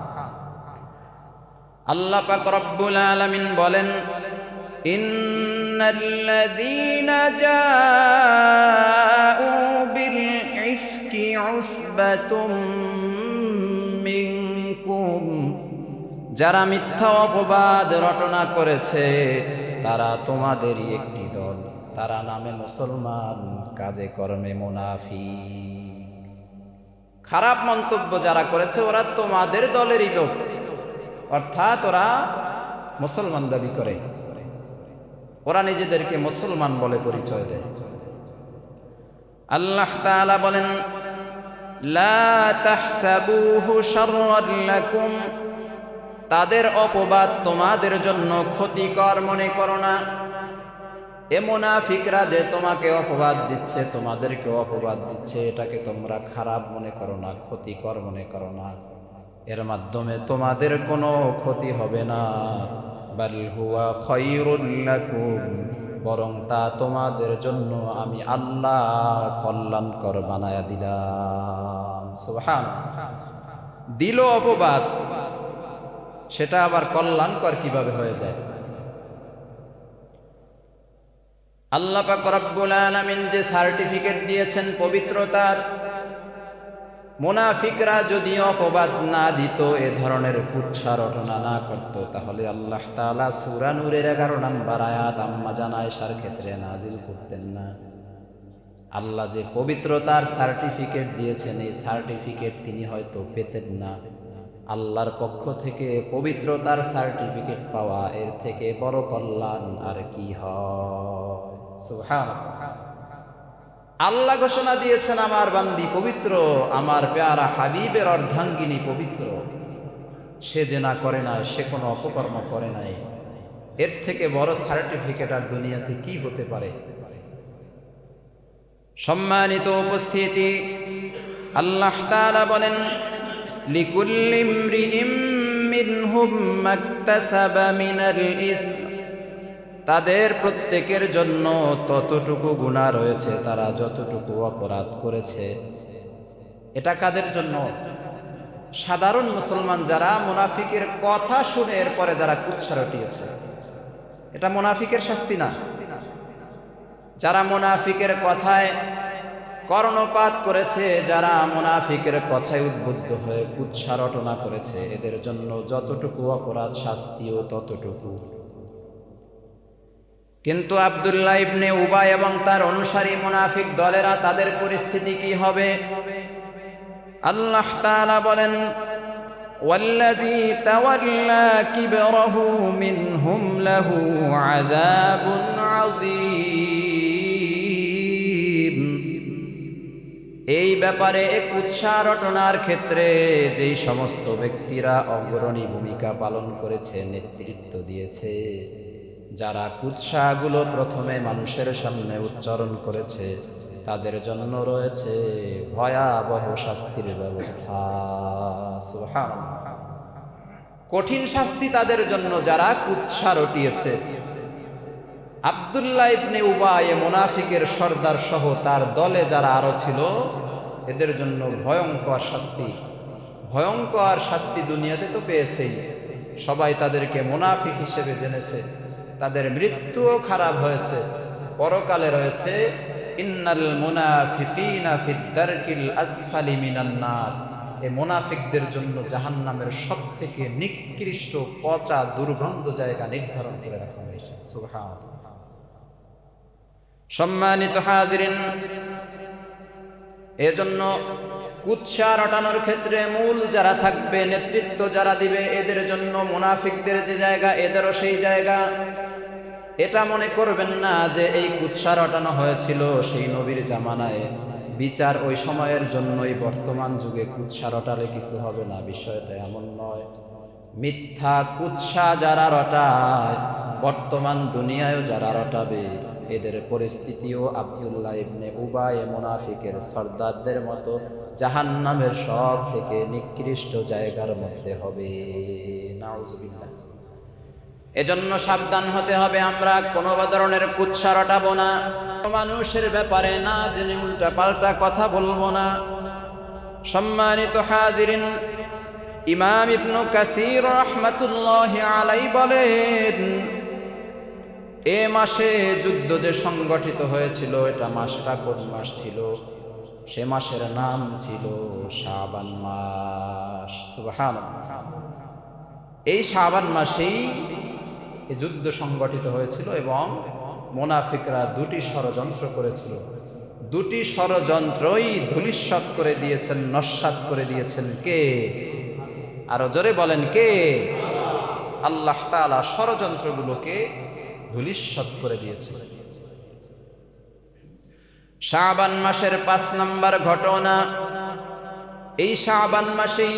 আল্লাহ পাক রব্বুল আলামিন বলেন, ইন্নাল্লাযীনা জাউ বিল ইফকি উসবাতুম মিনকুম, যারা মিথ্যা অপবাদ রটনা করেছে তারা তোমাদেরই একটি দল। তারা নামে মুসলমান, কাজে কর্মে মুনাফিক। খারাপ মন্তব্য যারা করেছে ওরা তোমাদের দলেরই লোক, অর্থাৎ ওরা মুসলমান দাবি করে, ওরা নিজেদেরকে মুসলমান বলে পরিচয় দেয়। আল্লাহ তাআলা বলেন, লা তাহসাবুহু শাররান লাকুম, তাদের অপবাদ তোমাদের জন্য ক্ষতিকর মনে করো না। এ মুনাফিকরা যে তোমাকে অপবাদ দিচ্ছে, তোমাদেরকে অপবাদ দিচ্ছে, এটাকে তোমরা খারাপ মনে করো না, ক্ষতিকর মনে করো না। এর মাধ্যমে তোমাদের কোনো ক্ষতি হবে না। বাল হুয়া খায়রুল লাকুম, বরং তা তোমাদের জন্য আমি আল্লাহ কল্যাণকর বানায়া দিলাম। সুবহানাল্লাহ। দিল অপবাদ, সেটা আবার কল্যাণকর কিভাবে হয়ে যায়? আল্লাহ পাক রব্বুল আলামিন যে সার্টিফিকেট দিয়েছেন পবিত্রতার, মুনাফিকরা যদি অপবাদ না দিত, এ ধরনের কুৎসা রটনা না করত, তাহলে আল্লাহ তাআলা সূরা নূরের 11 নম্বর আয়াত আম্মা জান আয়েশার ক্ষেত্রে নাজিল করতেন না। আল্লাহ যে পবিত্রতার সার্টিফিকেট দিয়েছেন, এই সার্টিফিকেট তিনি হয়তো পেতেন না। আল্লাহর পক্ষ থেকে পবিত্রতার সার্টিফিকেট পাওয়া, এর থেকে বড় কল্যাণ আর কি হয়? সুবহানাল্লাহ। আল্লাহ ঘোষণা দিয়েছেন, আমার বান্দি পবিত্র, আমার প্যারা হাবিবের অর্ধাঙ্গিনী পবিত্র। সে জেনা করে নাই, সে কোনো অপকর্ম করে নাই, এর থেকে বড় সার্টিফিকেট আর দুনিয়াতে কি হতে পারে? সম্মানিত উপস্থিতি, আল্লাহ তাআলা বলেন লিকুল্লি ইমরিইম মিনহুম মাকতাসাবা মিনাল ইসম, তাদের প্রত্যেকের জন্য ততটুকু গুনাহ রয়েছে তারা যতটুকু অপরাধ করেছে। এটা কাদের জন্য? সাধারণ মুসলমান যারা মুনাফিকের কথা শুনে এরপরে যারা কুৎসা রটিয়েছে, এটা মুনাফিকের শাস্তি না। যারা মুনাফিকের কথায় কর্ণপাত করেছে, যারা মুনাফিকের কথায় উদ্বুদ্ধ হয়ে কুৎসা রটনা করেছে, এদের জন্য যতটুকু অপরাধ শাস্তিও ততটুকু। কিন্তু আব্দুল্লাহ ইবনে উবাই এবং তার অনুসারী মুনাফিক দলেরা, তাদের পরিস্থিতি কি হবে? আল্লাহ তাআলা বলেন ওয়াল্লাযী তাওয়াল্লা কিবরাহু মিনহুম লাহু আযাবুন আযীম। এই ব্যাপারে কুৎসা রটনার ক্ষেত্রে যেই সমস্ত ব্যক্তিরা অগ্রণী ভূমিকা পালন করেছে, নেতৃত্ব দিয়েছে, যারা কুৎসাগুলো প্রথমে মানুষের সামনে উচ্চারণ করেছে, তাদের জন্য রয়েছে ভয়াবহ শাস্তির ব্যবস্থা। সুবহানাল্লাহ, কঠিন শাস্তি তাদের জন্য যারা কুৎসা রটিয়েছে। আব্দুল্লাহ ইবনে উবাই মুনাফিকের সর্দার সহ তার দলে যারা আরো ছিল, এদের জন্য ভয়ঙ্কর শাস্তি। ভয়ঙ্কর শাস্তি দুনিয়াতে তো পেয়েছেই, সবাই তাদেরকে মুনাফিক হিসেবে জেনেছে, তাদের মৃত্যুও খারাপ হয়েছে। পরকালে রয়েছে ইন্নাল মুনাফিকিনা ফিদ দারকিল আসফালি মিনান নার, এই মুনাফিকদের জন্য জাহান্নামের সবথেকে নিকৃষ্ট পচা দুর্গন্ধ জায়গা নির্ধারণ করে রাখা হয়েছে। সুবহানাল্লাহ। সম্মানিত হাজিরিন, এজন্য কুৎসা রটানোর ক্ষেত্রে মূল যারা থাকবে, নেতৃত্ব যারা দিবে, এদের জন্য মুনাফিকদের যে জায়গা, এদেরও সেই জায়গা। এটা মনে করবেন না যে এই কুৎসা রটানো হয়েছিল সেই নবীর জামানায়, বিচার ওই সময়ের জন্যই বর্তমান যুগে কুৎসা রটালে কিছু হবে না, বিষয়টা এমন নয়। মিথ্যা কুৎসা যারা রটায়, বর্তমান দুনিয়ায়ও যারা রটাবে, এদের পরিস্থিতিও আব্দুল্লাহ ইবনে উবাই মুনাফিকের সর্দারদের মতো জাহান্নামের সব থেকে নিকৃষ্ট জায়গার মধ্যে হবে। নাউজুবিল্লাহ। এজন্য সাবধান হতে হবে, আমরা কোনো ধরনের কুৎসা রটাবো না, মানুষের ব্যাপারে না জেনে উল্টা পাল্টা কথা বলবো না। সম্মানিত হাজিরিন, ইমাম ইবনে কাসির রাহমাতুল্লাহি আলাইহি বলেন, এ মাসে যুদ্ধ যে সংগঠিত হয়েছিল, এটা মাসটা কোন মাস ছিল? সে মাসের নাম ছিল শাবান মাস। সুবহানাল্লাহ। এই শাবান মাসেই এই যুদ্ধ সংগঠিত হয়েছিল এবং মুনাফিকরা দুটি ষড়যন্ত্র করেছিল। দুটি ষড়যন্ত্রই ধূলিসাৎ করে দিয়েছেন, নস্যাৎ করে দিয়েছেন কে? আরো জোরে বলেন কে? আল্লাহ তাআলা ষড়যন্ত্রগুলোকে ধূলিসাৎ করে দিয়েছেন। শাবান মাসের 5 নম্বর ঘটনা, এই শাবান মাসেই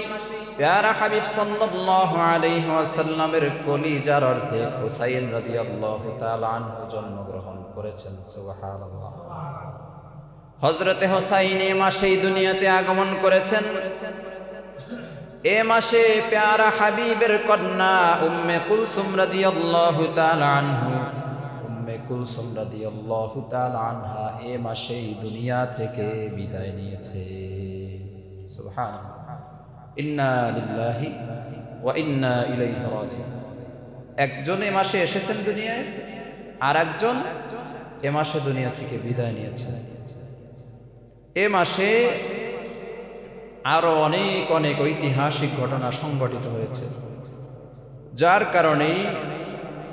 প্যারা হাবিব সাল্লাল্লাহু আলাইহি ওয়াসাল্লামের কলিজার অর্ধেক হুসাইন রাদিয়াল্লাহু তাআলা আনহু জন্মগ্রহণ করেছেন। সুবহানাল্লাহ। হযরতে হুসাইন এই মাসেই দুনিয়াতে আগমন করেছেন। এ মাসে প্যারা হাবিবের কন্যা উম্মে কুলসুম রাদিয়াল্লাহু তাআলা আনহু, উম্মে কুলসুম রাদিয়াল্লাহু তাআলা আনহা এ মাসেই দুনিয়া থেকে বিদায় নিয়েছে। সুবহানাল্লাহ। ইন্না লিল্লাহি ওয়া ইন্না ইলাইহি রাজিউন। একজন এ মাসে এসেছেন দুনিয়ায়, আর একজন এ মাসে দুনিয়া থেকে বিদায় নিয়েছেন। এ মাসে আরো অনেক অনেক ঐতিহাসিক ঘটনা সংঘটিত হয়েছে, যার কারণেই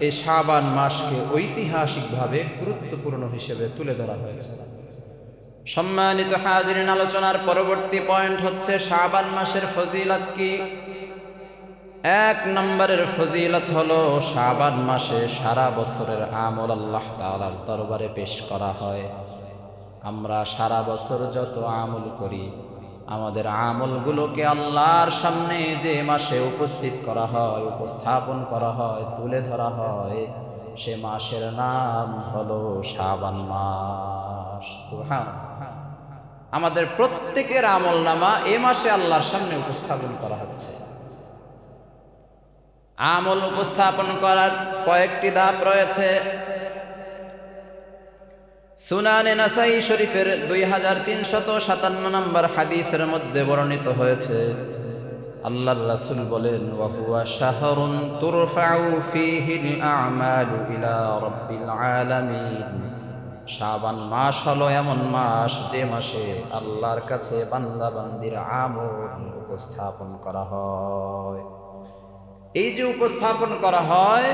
এই শাবান মাসকে ঐতিহাসিকভাবে গুরুত্বপূর্ণ হিসেবে তুলে ধরা হয়েছে। সম্মানিত হাজিরিন, আলোচনার পরবর্তী পয়েন্ট হচ্ছে শাবান মাসের ফজিলত কি? 1 নম্বরের ফজিলত হলো শাবান মাসে সারা বছরের আমল আল্লাহ তাআলার দরবারে পেশ করা হয়। আমরা সারা বছর যত আমল করি, আমাদের আমলগুলোকে আল্লাহর সামনে যে মাসে উপস্থিত করা হয়, উপস্থাপন করা হয়, তুলে ধরা হয়, সে মাসের নাম হলো শাবান মাস। সুবহানাল্লাহ। আমাদের প্রত্যেকের আমল নামা এ মাসে আল্লাহর সামনে উপস্থাপন করা হচ্ছে। আমল উপস্থাপন করার কয়েকটি ধাপ রয়েছে। সুনানে নাসাই শরীফের 2357 নম্বর হাদিসের মধ্যে বর্ণিত হয়েছে, আল্লাহর রাসূল বলেন, ওয়া হুয়া শাহরুন তুরফাউ ফীহিল আমালু ইলা রাব্বিল আলামিন। শাবান মাস হলো এমন মাস যে মাসে আল্লাহর কাছে বান্দা বান্দির আমল উপস্থাপন করা হয়। এই যে উপস্থাপন করা হয়,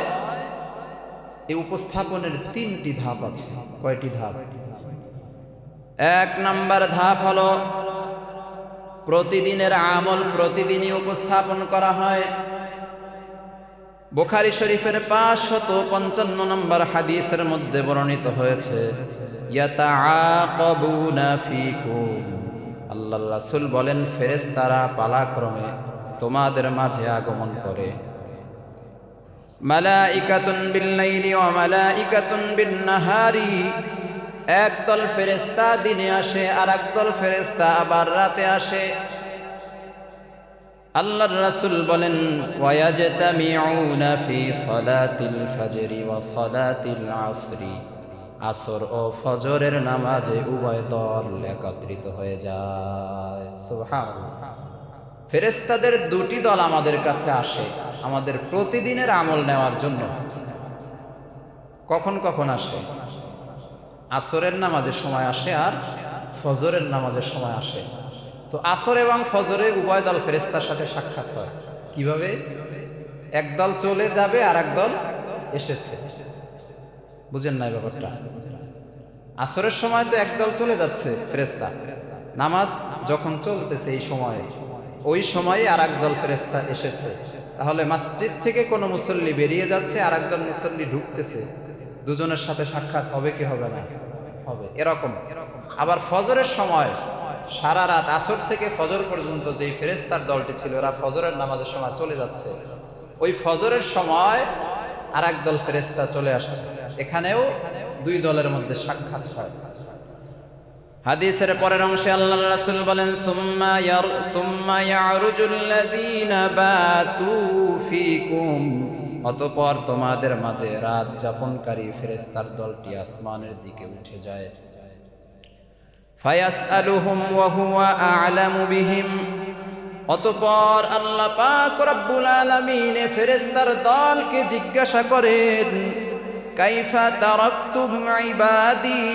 এই উপস্থাপনের 3টি ধাপ আছে। কয়টি ধাপ? 1 নম্বর ধাপ হলো প্রতিদিনের আমল প্রতিদিনই উপস্থাপন করা হয়। বুখারী শরীফের 555 নম্বর হাদিসের মধ্যে বর্ণিত হয়েছে, ইয়াতাআকাবুনা ফীকুম। আল্লাহর রাসূল বলেন, ফেরেশতারা পালাক্রমে তোমাদের মাঝে আগমন করে। মালাইকাতুন বিল-লাইলি ওয়া মালাইকাতুন বিন-নাহারি। একদল ফেরেশতা দিনে আসে, আর একদল ফেরেশতা আবার রাতে আসে। আল্লাহর রাসূল বলেন, ওয়া ইয়াজতামিউনা ফি সালাতিল ফাজরি ওয়া সালাতিল আসরি। আসর ও ফজরের নামাজে উভয় দল একত্রিত হয়ে যায়। সুবহানাল্লাহ। ফেরেশতাদের 2টি দল আমাদের কাছে আসে আমাদের প্রতিদিনের আমল নেওয়ার জন্য। কখন কখন আসে? আসরের নামাজের সময় আসে আর ফজরের নামাজের সময় আসে। তো আসর এবং ফজরে উভয় দল ফেরেশতার সাথে সাক্ষাৎ হয়। কিভাবে? এক দল চলে যাবে আর এক দল এসেছে। বুঝেন নাই ব্যাপারটা? আসরের সময় তো এক দল চলে যাচ্ছে ফেরেশতা, নামাজ যখন চলতেছে এই সময়ে, ওই সময়ে আর এক দল ফেরেশতা এসেছে। তাহলে মসজিদ থেকে কোনো মুসল্লি বেরিয়ে যাচ্ছে, আর একজন মুসল্লি ঢুকতেছে, দুজনের সাথে সাক্ষাৎ হবে কি হবে না? হবে। এরকম আবার ফজরের সময় সারা রাত আসর থেকে ফজর পর্যন্ত যেই ফেরেশতার দলটি ছিল, ওরা ফজরের নামাজের সময় চলে যাচ্ছে, ওই ফজরের সময় আর এক দল ফেরেশতা চলে আসছে। এখানেও 2 দলের মধ্যে সাক্ষাৎ হয়। হাদিসের পরের অংশে আল্লাহর রাসূল বলেন, সুম্মা ইয়ারুজুল্লাযীনা বাতু ফীকুম। অতঃপর তোমাদের মাঝে রাত যাপনকারী ফেরেশতার দলটি আসমানের দিকে উঠে যায়। ফায়াসআলুহুম ওয়া হুয়া আ'লামু বিহিম। অতঃপর আল্লাহ পাক রব্বুল আলামিন ফেরেশতার দলকে জিজ্ঞাসা করেন, কাইফা তারাকতুম ইবাদি।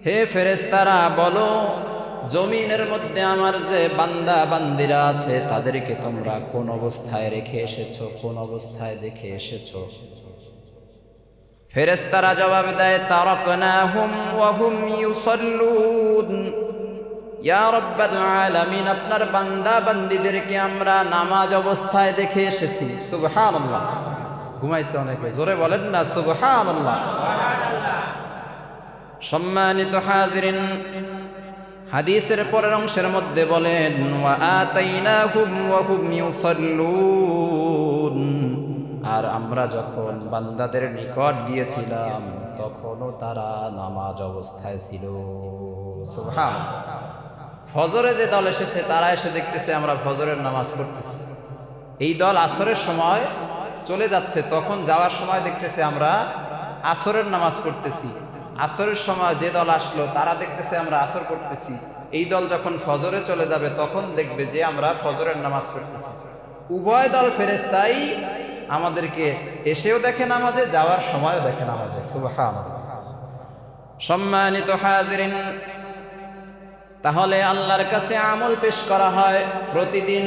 হে ফেরেশতারা, বলো জমিনের মধ্যে আমার যে বান্দা বান্দিরা আছে তাদেরকে তোমরা কোন অবস্থায় রেখে এসেছো, কোন অবস্থায় দেখে এসেছো? ফেরেশতারা জবাব দেয়, তারাকনাহুম ওয়া হুম ইউসাল্লুন। ইয়া রাব্বাল আলামিন, আপনার বান্দা বান্দীদেরকে আমরা নামাজ অবস্থায় দেখে এসেছি। সুবহানাল্লাহ। ঘুমাইছে অনেকে, জোরে বলেন না সুবহানাল্লাহ। সম্মানিত হাজিরিন, হাদিসের পরের অংশের মধ্যে বলেন, ওয়া আতাইনাহুম ওয়া হুম ইউসাল্লুন। আর আমরা যখন বান্দাদের নিকট গিয়েছিলাম তখনও তারা নামাজ অবস্থায় ছিল। সুবহানাল্লাহ। ফজরে যে দল এসেছে তারা এসে দেখতেছে আমরা ফজরের নামাজ পড়তেছি। এই দল আসরের সময় চলে যাচ্ছে, তখন যাওয়ার সময় দেখতেছে আমরা আসরের নামাজ পড়তেছি। আসরের সময় যে দল আসলো তারা দেখতেছে আমরা আসর পড়তেছি। এই দল যখন ফজরে চলে যাবে তখন দেখবে যে আমরা ফজরের নামাজ পড়তেছি। উভয় দল ফেরেশতাই আমাদেরকে এসেও দেখে নামাজে, যাওয়ার সময়ও দেখে নামাজে। সুবহানাল্লাহ। সম্মানিত হাজিরিন, তাহলে আল্লাহর কাছে আমল পেশ করা হয় প্রতিদিন।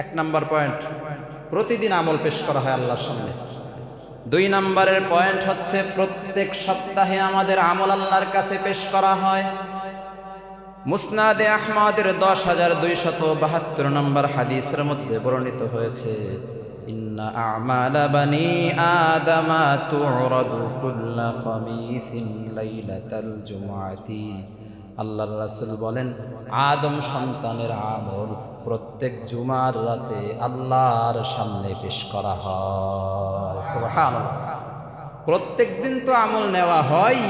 1 নম্বর পয়েন্ট, প্রতিদিন আমল পেশ করা হয় আল্লাহর সামনে। 2 নম্বরের পয়েন্ট হচ্ছে প্রত্যেক সপ্তাহে আমাদের আমল আল্লাহর কাছে পেশ করা হয়। মুসনাদে আহমদের 10,272 নম্বর হাদিসের মধ্যে বর্ণিত হয়েছে, ইন্না আমালা বানি আদামা তুরাদু কুল্লা খামিসিন লাইলাতাল জুমআতি আল্লাহর রাসূল বলেন আদম সন্তানের আমল প্রত্যেক জুমার রাতে আল্লাহর সামনে পেশ করা হয়। সুবহানাল্লাহ। প্রত্যেক দিন তো আমল নেওয়া হয়,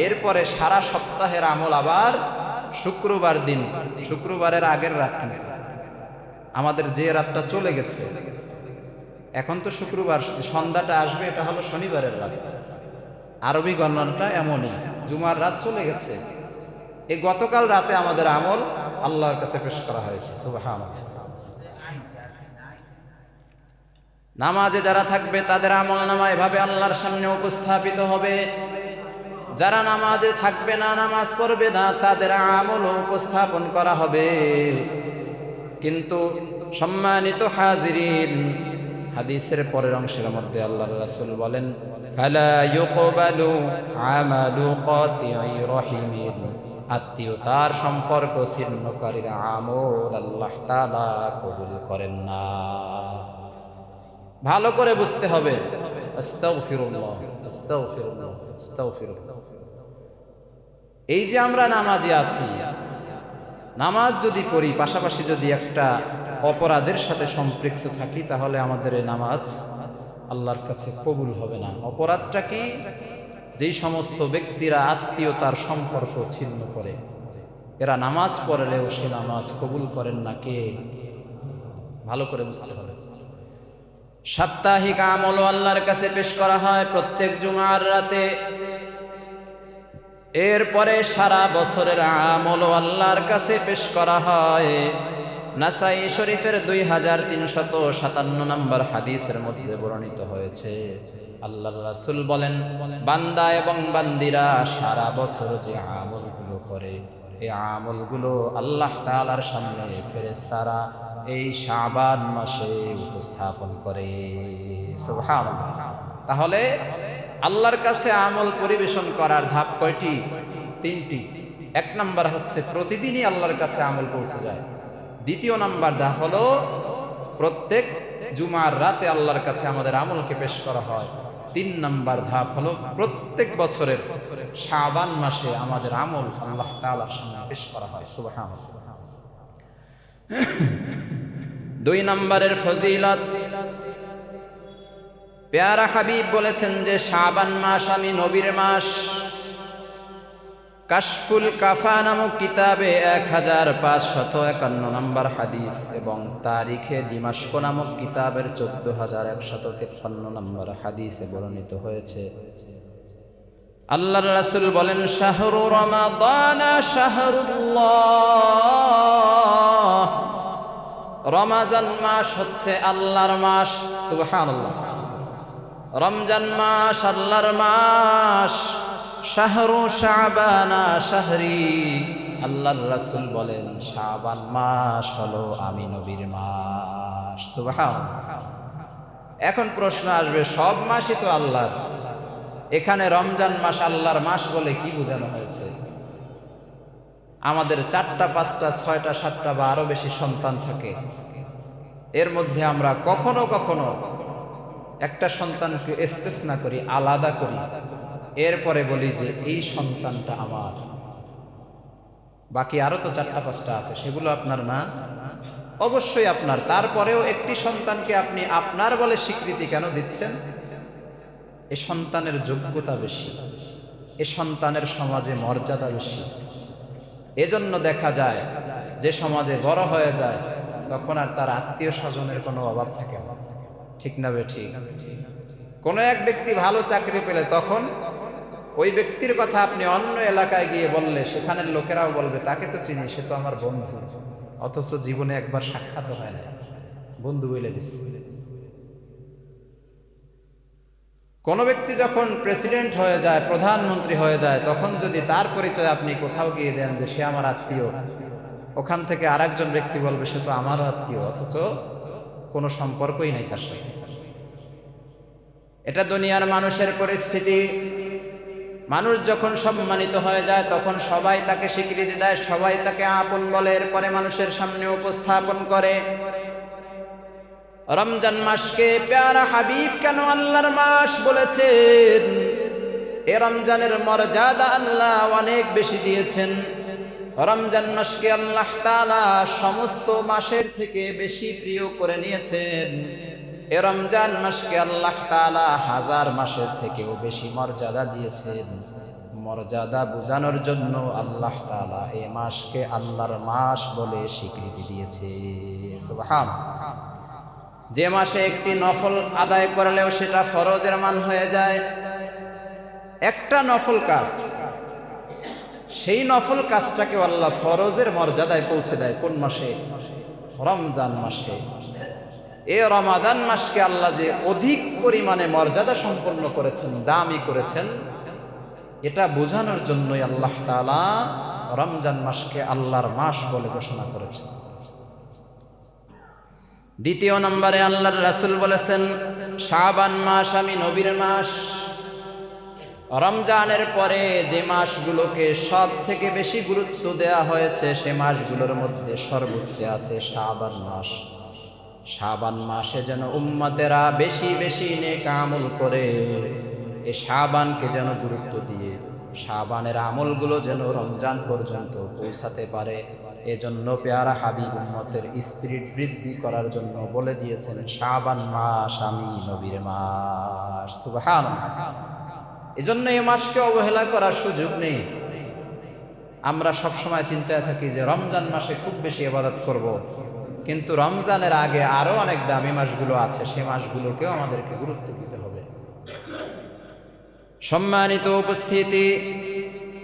এরপরে সারা সপ্তাহের আমল আবার শুক্রবার দিন, শুক্রবারের আগের রাত, আমাদের যে রাতটা চলে গেছে, এখন তো শুক্রবার সন্ধ্যাটা আসবে, এটা হলো শনিবারের রাত। আরবি গণনাটা এমনই, জুমার রাত চলে গেছে, এই গতকাল রাতে আমাদের আমল আল্লাহর কাছে পেশ করা হয়েছে। সুবহানাল্লাহ। নামাজে যারা থাকবে তাদের আমল নামা এভাবে আল্লাহর সামনে উপস্থাপিত হবে। যারা নামাজে থাকবে না, নামাজ পড়বে না, তাদের আমল উপস্থাপন করা হবে। কিন্তু সম্মানিত হাজিরিন, হাদিসের পরের অংশের মধ্যে আল্লাহর রাসূল বলেন ফালা ইউকবালু আমালু কাতিই রহিমিন, আত্মীয়তার সম্পর্ক ছিন্নকারীর আমল আল্লাহ তাআলা কবুল করেন না। ভালো করে বুঝতে হবে। আস্তাগফিরুল্লাহ, আস্তাগফিরুল্লাহ, আস্তাগফিরুল্লাহ। এই যে আমরা নামাজি আছি, নামাজ যদি পড়ি, পাশাপাশি যদি একটা অপরাধের সাথে সম্পৃক্ত থাকি, তাহলে আমাদের এই নামাজ আল্লাহর কাছে কবুল হবে না। অপরাধটা কি? যেই সমস্ত ব্যক্তিরা আত্মীয়তার সম্পর্ক ছিন্ন করে, এরা নামাজ পড়লেও সে নামাজ কবুল করেন না। কে? ভালো করে বুঝতে হবে। সাপ্তাহিক আমলও আল্লাহর কাছে পেশ করা হয় প্রত্যেক জুমার রাতে। এরপরে সারা বছরের আমলও আল্লাহর কাছে পেশ করা হয়। নাসাই শরীফের 2357 নম্বর হাদিসের মধ্যে বর্ণিত হয়েছে, আল্লাহর রাসূল বলেন বান্দা এবং বান্দিরা সারা বছর যে আমলগুলো করে, এই আমলগুলো আল্লাহ তাআলার সামনে ফেরেশতারা এই শাবান মাসে উপস্থাপন করে। সুবহানাল্লাহ। তাহলে আল্লাহর কাছে আমল পরিবেশন করার ধাপ কয়টি? 3টি। 1 নাম্বার হচ্ছে প্রতিদিনই আল্লাহর কাছে আমল পৌঁছে যায়। 2য় নাম্বার ধাপ হলো প্রত্যেক জুমার রাতে আল্লাহর কাছে আমাদের আমলকে পেশ করা হয়। 3 নাম্বার ধাপ হলো প্রত্যেক বছরের শাবান মাসে আমাদের আমল আল্লাহ তাআলার সামনে পেশ করা হয়। সুবহানাল্লাহ। 2 নম্বরের ফজিলত, প্যারা হাবিব বলেছেন যে শাবান মাস আমি নবীর মাস। কাশফুল কাফা নামক কিতাবে 1551 নম্বর হাদিস এবং তারিখে দিমাশক নামক কিতাবের 14153 নম্বর হাদিসে বর্ণিত হয়েছে, আল্লাহর রাসূল বলেন শাহরু রমাদান শাহরুল্লাহ, রমজান মাস হচ্ছে আল্লাহর মাস। সুবহানাল্লাহ। রমজান মাস আল্লাহর মাস। শাহরু শাবানা শাহরি, আল্লাহর রাসূল বলেন শাবান মাস হলো আমি নবীর মাস। সুবহানাল্লাহ। এখন প্রশ্ন আসবে, সব মাসই তো আল্লাহর, এখানে রমজান মাস আল্লাহর মাস বলে কি বোঝানো হয়েছে? আমাদের 4টা 5টা 6টা 7টা বা আরো বেশি সন্তান থাকে, এর মধ্যে আমরা কখনো কখনো একটা সন্তানকে ইস্তেসনা করি, আলাদা করি, এরপরে বলি যে এই সন্তানটা আমার। বাকি আরো তো 4টা 5টা আছে, সেগুলো আপনার না? অবশ্যই আপনার। তারপরেও একটি সন্তানকে আপনি আপনার বলে স্বীকৃতি কেন দিচ্ছেন? এ সন্তানের যোগ্যতা বেশি, এ সন্তানের সমাজে মর্যাদা বেশি। এজন্য দেখা যায় যে সমাজে বড় হয়ে যায় তখন আর তার আত্মীয় স্বজনের কোনো অভাব থাকে না। ঠিক না বেঠিক? কোনো এক ব্যক্তি ভালো চাকরি পেলে তখন ওই ব্যক্তির কথা আপনি অন্য এলাকায় গিয়ে বললে সেখানের লোকেরাও বলবে তাকে তো চিনি, সে তো আমার বন্ধু, অথচ জীবনে একবার সাক্ষাৎ হয় না, বন্ধু বলে দিচ্ছে। কোন ব্যক্তি যখন প্রেসিডেন্ট হয়ে যায়, প্রধানমন্ত্রী হয়ে যায়, তখন যদি তার পরিচয় আপনি কোথাও গিয়ে দেন যে সে আমার আত্মীয়, ওখান থেকে আরেকজন ব্যক্তি বলবে সে তো আমারও আত্মীয়, অথচ কোনো সম্পর্কই নাই তার সাথে। এটা দুনিয়ার মানুষের পরিস্থিতি। মানুষ যখন সম্মানিত হয়ে যায় তখন সবাই তাকে স্বীকৃতি দেয়, সবাই তাকে আপন বলে, এরপরে মানুষের সামনে উপস্থাপন করে। রমজান মাসকে প্যারা হাবিব কেন আল্লাহর মাস বলেছেন? এ রমজানের মর্যাদা আল্লাহ অনেক বেশি দিয়েছেন। রমজান মাসকে আল্লাহ তাআলা সমস্ত মাসের থেকে বেশি প্রিয় করে নিয়েছেন। এ রমজান মাসকে আল্লাহ তাআলা হাজার মাসের থেকেও বেশি মর্যাদা দিয়েছেন। মর্যাদা বোঝানোর জন্য আল্লাহ তাআলা এই মাসকে আল্লাহর মাস বলে স্বীকৃতি দিয়েছে। সুবহানাল্লাহ। যে মাসে একটি নফল আদায় করলেও সেটা ফরজের মান হয়ে যায়, একটা নফল কাজ, সেই নফল কাজটাকে আল্লাহ ফরজের মর্যাদায় পৌঁছে দেয়। কোন মাসে? রমজান মাসে। এ রমাদান মাসকে আল্লাহ যে অধিক পরিমাণে মর্যাদা সম্পন্ন করেছেন, দামি করেছেন, এটা বোঝানোর জন্যই আল্লাহ তাআলা রমজান মাসকে আল্লাহর মাস বলে ঘোষণা করেছেন। দ্বিতীয় নম্বরে আল্লাহর রাসূল বলেছেন, শাবান মাস আমি নবীর মাস। রমজানের পরে যে মাসগুলোকে সব থেকে বেশি গুরুত্ব দেয়া হয়েছে, সে মাসগুলোর মধ্যে সর্বোচ্চ আছে শাবান মাস। শাবান মাসে যেন উম্মতেরা বেশি বেশি নেক আমল করে, এই শাবানকে যেন গুরুত্ব দিয়ে শাবানের আমলগুলো যেন রমজান পর্যন্ত পৌঁছাতে পারে, এজন্য পেয়ারা হাবিব উম্মতের স্পিরিট বৃদ্ধি করার জন্য বলে দিয়েছেন, শাবান মাস আমি নবীর মাস। সুবহানাল্লাহ। এজন্য এই মাসকে অবহেলা করার সুযোগ নেই। আমরা সব সময় চিন্তায় থাকি যে রমজান মাসে খুব বেশি ইবাদত করব, কিন্তু রমজানের আগে আরো অনেক দামি মাসগুলো আছে, সেই মাসগুলোকেও আমাদেরকে গুরুত্ব দিতে হবে। সম্মানিত উপস্থিতি,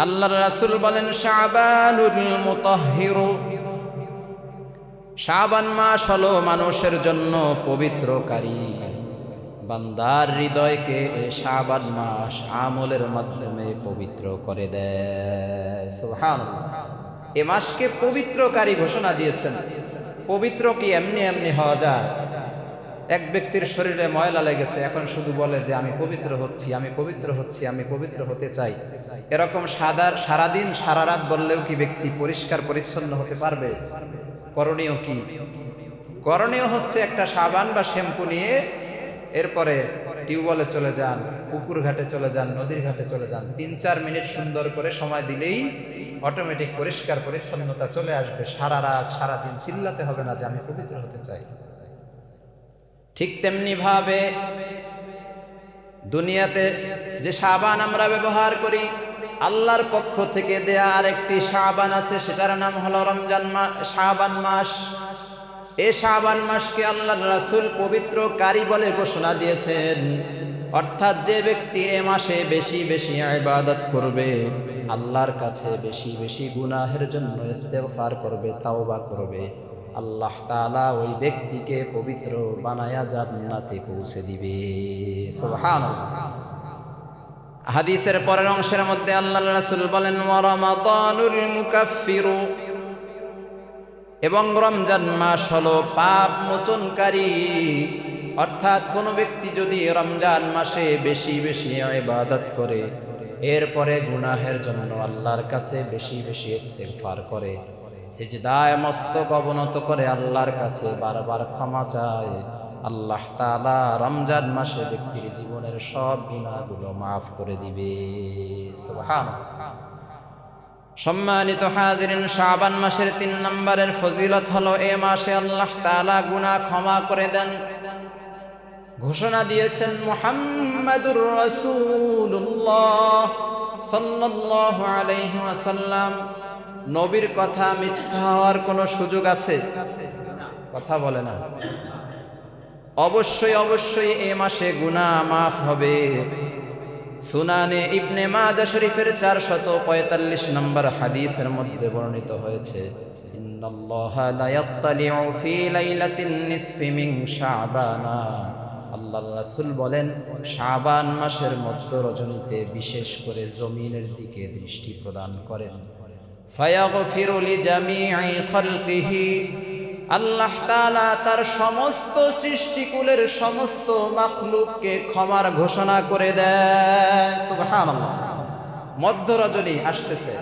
আল্লাহর রাসূল বলেন, শাবানুল মুতাহহির, শাবান মাস হলো মানুষের জন্য পবিত্রকারী। বান্দার হৃদয়কে এই শাবান মাস আমলের মাধ্যমে পবিত্র করে দেয়। সুবহানাল্লাহ। এই মাসকে পবিত্রকারী ঘোষণা দিয়েছেন। পবিত্র কি এমনি এমনি হওয়া যায়? এক ব্যক্তির শরীরে ময়লা লেগেছে, এখন শুধু বলে যে আমি পবিত্র হচ্ছি, আমি পবিত্র হচ্ছি, আমি পবিত্র হতে চাই। এরকম সারাদিন সারা রাত বললেও কি ব্যক্তি পরিষ্কার পরিচ্ছন্ন হতে পারবে? করণীয় কি? করণীয় হচ্ছে একটা সাবান বা শ্যাম্পু নিয়ে এরপরে টিউবওয়েলে চলে যান, পুকুর ঘাটে চলে যান, নদীর ঘাটে চলে যান। ৩-৪ মিনিট সুন্দর করে সময় দিলেই অটোমেটিক পরিষ্কার পরিচ্ছন্নতা চলে আসবে। সারা রাত সারাদিন চিল্লাতে হবে না যে আমি পবিত্র হতে চাই। ঠিক তেমনি ভাবে দুনিয়াতে যে সাবান আমরা ব্যবহার করি, আল্লাহর পক্ষ থেকে দেয়া আরেকটি সাবান আছে, সেটার নাম হলো রমজান মাস, শাবান মাস। এই শাবান মাসকে আল্লাহর রাসূল পবিত্রকারী বলে ঘোষণা দিয়েছেন। অর্থাৎ যে ব্যক্তি এ মাসে বেশি বেশি ইবাদত করবে, আল্লাহর কাছে বেশি বেশি গুনাহের জন্য ইস্তেগফার করবে, তাওবা করবে, আল্লাহ তাআলা ওই ব্যক্তিকে পবিত্র বানায়া জান্নাতে পৌঁছে দিবে। সুবহানাল্লাহ। হাদিসের পরের অংশের মধ্যে আল্লাহর রাসূল বলেন, ওয়া রমাদানুল মুকাফফিরু, এবং রমজান মাস হলো পাপ মোচনকারী। অর্থাৎ কোন ব্যক্তি যদি রমজান মাসে বেশি বেশি ইবাদত করে, এরপরে গুনাহের জন্য আল্লাহর কাছে বেশি বেশি ইস্তেগফার করে, সিজদায় মস্তক অবনত করে আল্লাহর কাছে বারবার ক্ষমা চায়, আল্লাহ তাআলা রমজান মাসে ব্যক্তির জীবনের সব গুনাহগুলো মাফ করে দিবে। সুবহানাল্লাহ। সম্মানিত হাজিরিন, শাবান মাসের ৩ নম্বরের ফজিলত হলো এ মাসে আল্লাহ তাআলা গুনাহ ক্ষমা করে দেন। ঘোষণা দিয়েছেন মুহাম্মাদুর রাসূলুল্লাহ সাল্লাল্লাহু আলাইহি ওয়াসাল্লাম, নবীর কথা মিথ্যা হওয়ার কোনো সুযোগ আছে? কথা বলে না। অবশ্যই অবশ্যই এ মাসে গুনাহ মাফ হবে। সুনানে ইবনে মাজাহ শরীফের 445 নম্বর হাদিসের মধ্যে বর্ণিত হয়েছে, ইন্নাল্লাহা লা ইয়াত্তালিউ ফি লাইলাতিন নিসফি মিন শাবানা, আল্লাহর রাসূল বলেন, শাবান মাসের মধ্য রজনীতে বিশেষ করে জমিনের দিকে দৃষ্টি প্রদান করেন। ফায়াগফিরু লিজামিই খালকিহি, আল্লাহ তাআলা তার সমস্ত সৃষ্টিকুলের সমস্ত মাখলুককে ক্ষমার ঘোষণা করে দেয়। সুবহানাল্লাহ। মধ্য রজনী আসতেছে,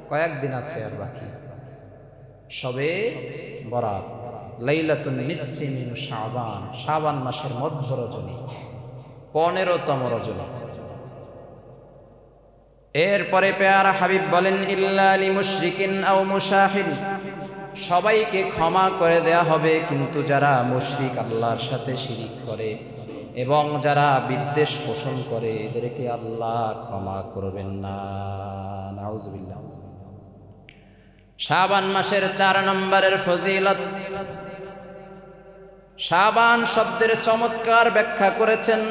কয়েকদিন আছে আর বাকি, সবে বরাত, লাইলাতুন নিসফি মিন শাবান, শাবান মাসের মধ্য রজনী, 15তম রজনী। এরপরে পেয়ারা হাবিব বলেন ইল্লা লিমুশরিকিন আও মুশাহিন, সবাইকে ক্ষমা করে দেয়া হবে, কিন্তু যারা মুশরিক, আল্লাহর সাথে শিরিক করে এবং যারা বিদ্বেষ পোষণ করে এদেরকে আল্লাহ ক্ষমা করবেন না। নাউজুবিল্লাহ। শাবান মাসের 4 নম্বরের ফজিলত। শাবান শব্দের চমৎকার ব্যাখ্যা করেছেন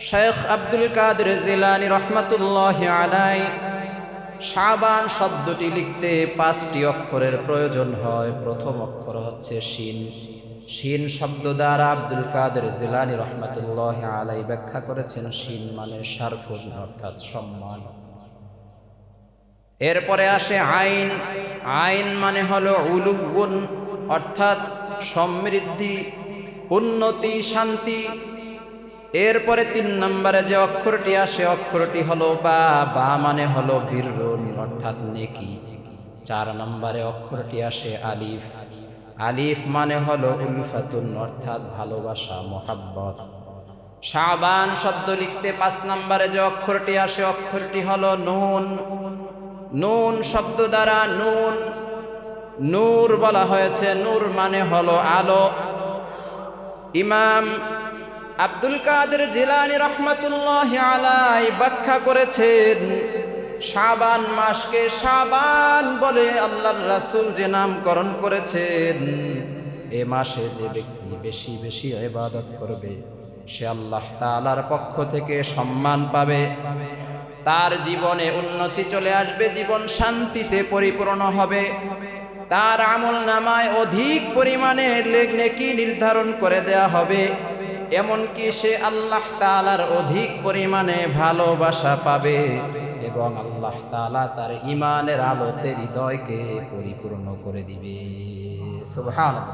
শেখ আব্দুল কাদের জিলানী রহমাতুল্লাহি আলাইহি। শাবান শব্দটি লিখতে 5টি অক্ষরের প্রয়োজন হয়। প্রথম অক্ষর হচ্ছে শিন। শিন শব্দ দ্বারা আব্দুল কাদের জিলানী রহমাতুল্লাহি আলাইহি ব্যাখ্যা করেছেন শিন মানে শারফুন, অর্থাৎ সম্মান। এরপরে আসে আইন। আইন মানে হলো উলুগুন, অর্থাৎ সমৃদ্ধি, উন্নতি, শান্তি। এরপরে 3 নম্বরে যে অক্ষরটি আসে অক্ষরটি হলো বা। বা মানে হলো বীররুন, অর্থাৎ নেকি। 4 নম্বরে অক্ষরটি আসে আলিফ। আলিফ মানে হলো উলফাতুন, অর্থাৎ ভালোবাসা, মোহাব্বত। শাবান শব্দ লিখতে 5 নম্বরে যে অক্ষরটি আসে অক্ষরটি হলো নুন। নুন শব্দ দ্বারা নুন, নূর বলা হয়েছে। নূর মানে হলো আলো। ইমাম আব্দুল কাদের জিলানী রহমাতুল্লাহি আলাইহি ব্যাখ্যা করেছেন শাবান মাসকে শাবান বলে আল্লাহর রাসূল যে নামকরণ করেছেন। এ মাসে যে ব্যক্তি বেশি বেশি ইবাদত করবে সে আল্লাহ তাআলার পক্ষ থেকে সম্মান পাবে, তার জীবনে উন্নতি চলে আসবে, জীবন শান্তিতে পরিপূর্ণ হবে, তার আমল নামায় অধিক পরিমাণে নেকি নির্ধারণ করে দেয়া হবে, এমনকি সে আল্লাহ তাআলার অধিক পরিমাণে ভালোবাসা পাবে এবং আল্লাহ তাআলা তার ঈমানের আলোতে হৃদয়কে পরিপূর্ণ করে দিবে। সুবহানাল্লাহ।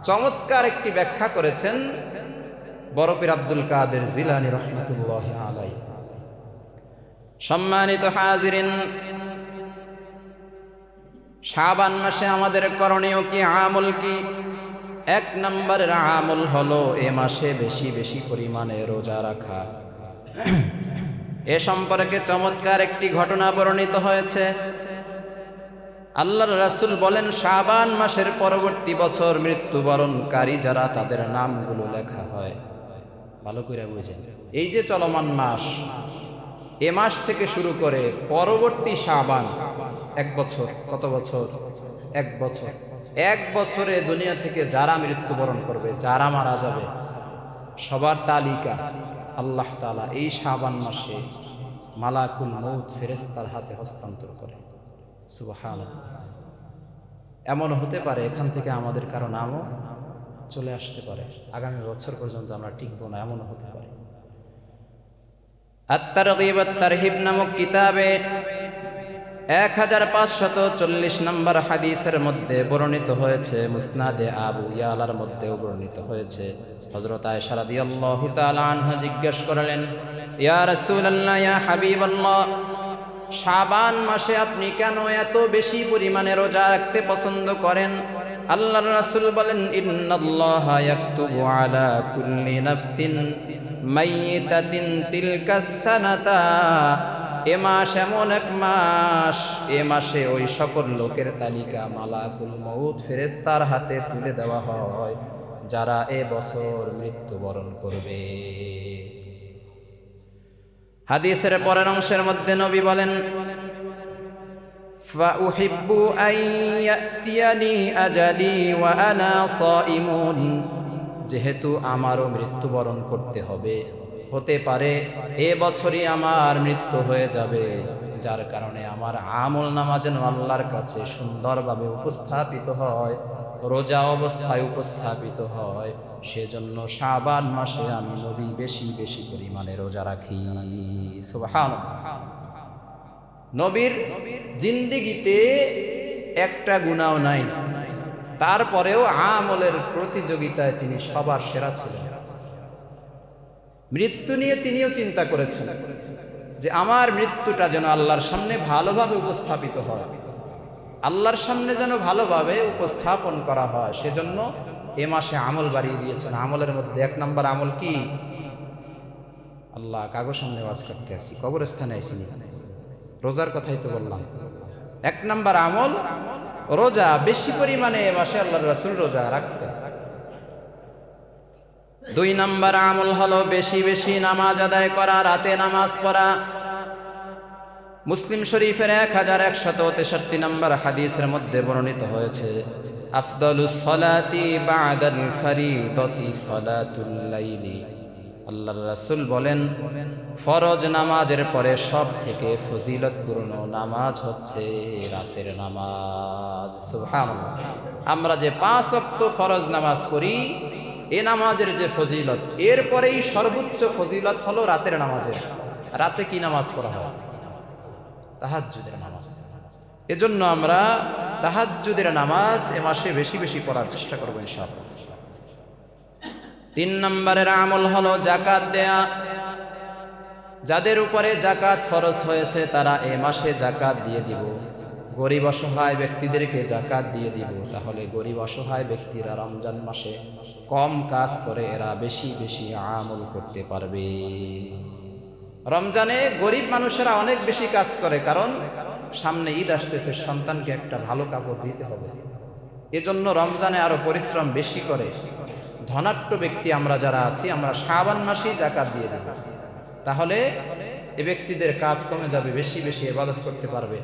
চমৎকার একটি ব্যাখ্যা করেছেন বড় পীর আব্দুল কাদের জিলানী রাহমাতুল্লাহি আলাইহি। সম্মানিত হাজিরিন, শাবান মাসে আমাদের করণীয় কি, আমল কি? 1 নম্বরের আমল হলো এ মাসে বেশি বেশি পরিমাণে রোজা রাখা। এ সম্পর্কে চমৎকার একটি ঘটনা বর্ণিত হয়েছে। আল্লাহর রাসূল বলেন শাবান মাসের পরবর্তী বছর মৃত্যুবরণকারী যারা, তাদের নামগুলো লেখা হয়। ভালো করে বুঝেন, এই যে চলমান মাস, এ মাস থেকে শুরু করে পরবর্তী শাবান 1 বছর। কত বছর? 1 বছর। 1 বছরে দুনিয়া থেকে যারা মৃত্যুবরণ করবে, যারা মারা যাবে, সবার তালিকা আল্লাহ তাআলা এই শাবান মাসে মালাকুল মউত ফেরেশতার হাতে হস্তান্তর করে। সুবহানাল্লাহ। এমন হতে পারে এখান থেকে আমাদের কারো নামও চলে আসতে পারে, আগামী বছর পর্যন্ত আমরা টিকবো না, এমনও হতে পারে। আত-তারগীব ওয়াত-তারহিব নামক কিতাবে 1540 নম্বর হাদিসের মধ্যে বর্ণিত হয়েছে, মুসনাদে আবু ইয়ালার মধ্যেও বর্ণিত হয়েছে। হযরত আয়েশা রাদিয়াল্লাহু তাআলা আনহা জিজ্ঞেস করলেন, ইয়া রাসূলুল্লাহ, ইয়া হাবিবাল্লাহ, শাবান মাসে আপনি কেন এত বেশি পরিমাণে রোজা রাখতে পছন্দ করেন? আল্লাহর রাসূল বলেন, ইন্নাল্লাহা ইয়াকতুবু আলা কুল্লি নাফসিন মাইয়িতাতিন তিলকাস সানাতা। এ মাস এমন এক মাস, এ মাসে ওই সকল লোকের তালিকা মালাকুল মউত ফেরেশতার হাতে তুলে দেওয়া হয় যারা এ বছর মৃত্যুবরণ করবে। হাদিসের পরের অংশের মধ্যে নবী বলেন, ফাউহিব্বু আন ইয়াতিয়ানি আজালি ওয়া আনা সাইমুন। যেহেতু আমারও মৃত্যুবরণ করতে হবে, হতে পারে এ বছরই আমার মৃত্যু হয়ে যাবে, যার কারণে আমার আমল নামা যেন আল্লাহর কাছে সুন্দরভাবে উপস্থাপিত হয়, রোজা অবস্থায় উপস্থাপিত হয়, সেজন্য শাবান মাসে আমি নবী বেশি বেশি পরিমাণে রোজা রাখি। সুবহানাল্লাহ। নবীর জিন্দেগিতে একটা গুনাহ নাই, তারপরেও আমলের প্রতিযোগিতায় তিনি সবার সেরা ছিলেন। মৃত্যু নিয়ে তিনিও চিন্তা করেছেন যে আমার মৃত্যুটা যেন আল্লাহর সামনে ভালোভাবে উপস্থাপিত হয়, আল্লাহর সামনে যেন ভালোভাবে উপস্থাপন করা হয়, সেজন্য এ মাসে আমল বাড়িয়ে দিয়েছেন। আমলের মধ্যে 1 নম্বর আমল কি? আল্লাহ কাগজ সামনে ওয়াজ করতে আসি, কবরস্থানে আসিনি। রোজার কথাই তো বললাম। 1 নাম্বার আমল রোজা, বেশি পরিমাণে মাসে আল্লাহর রাসূল রোজা রাখতেন। 2 নাম্বার আমল হলো বেশি বেশি নামাজ আদায় করা, রাতে নামাজ পড়া। মুসলিম শরীফের 1163 নম্বর হাদিসের মধ্যে বর্ণিত হয়েছে, আফদালুস সালাতি বা'দাল ফরিদতি সালাতুল লাইলি। আল্লাহর রাসূল বলেন, ফরজ নামাজের পরে সব থেকে ফজিলতপূর্ণ নামাজ হচ্ছে রাতের নামাজ। সুবহানাল্লাহ। আমরা যে 5 ওয়াক্ত ফরজ নামাজ পড়ি, এ নামাজের যে ফজিলত, এরপরেই সর্বোচ্চ ফজিলত হলো রাতের নামাজের। রাতে কি নামাজ পড়া হয়? তাহাজ্জুদের নামাজ। এজন্য আমরা তাহাজ্জুদের নামাজ এ মাসে বেশি বেশি পড়ার চেষ্টা করব ইনশাআল্লাহ। 3 নম্বরের আমল হলো যাকাত দেয়া। যাদের উপরে যাকাত ফরজ হয়েছে তারা এ মাসে যাকাত দিয়ে দিব। গরিব অসহায় ব্যক্তিদেরকে যাকাত দিয়ে দিব। তাহলে গরিব অসহায় ব্যক্তিরা রমজান মাসে কম কাজ করে এরা বেশি বেশি আমল করতে পারবে। রমজানে গরিব মানুষেরা অনেক বেশি কাজ করে, কারণ সামনে ঈদ আসতেছে, সন্তানকে একটা ভালো কাপড় দিতে হবে। এজন্য রমজানে আরো পরিশ্রম বেশি করে। ধনাঢ্য ব্যক্তি আমরা যারা আছি, আমরা শাবান মাসেই যাকাত দিয়ে দেব। তাহলে এ ব্যক্তিদের কাজ কমে যাবে, বেশি বেশি ইবাদত করতে পারবে,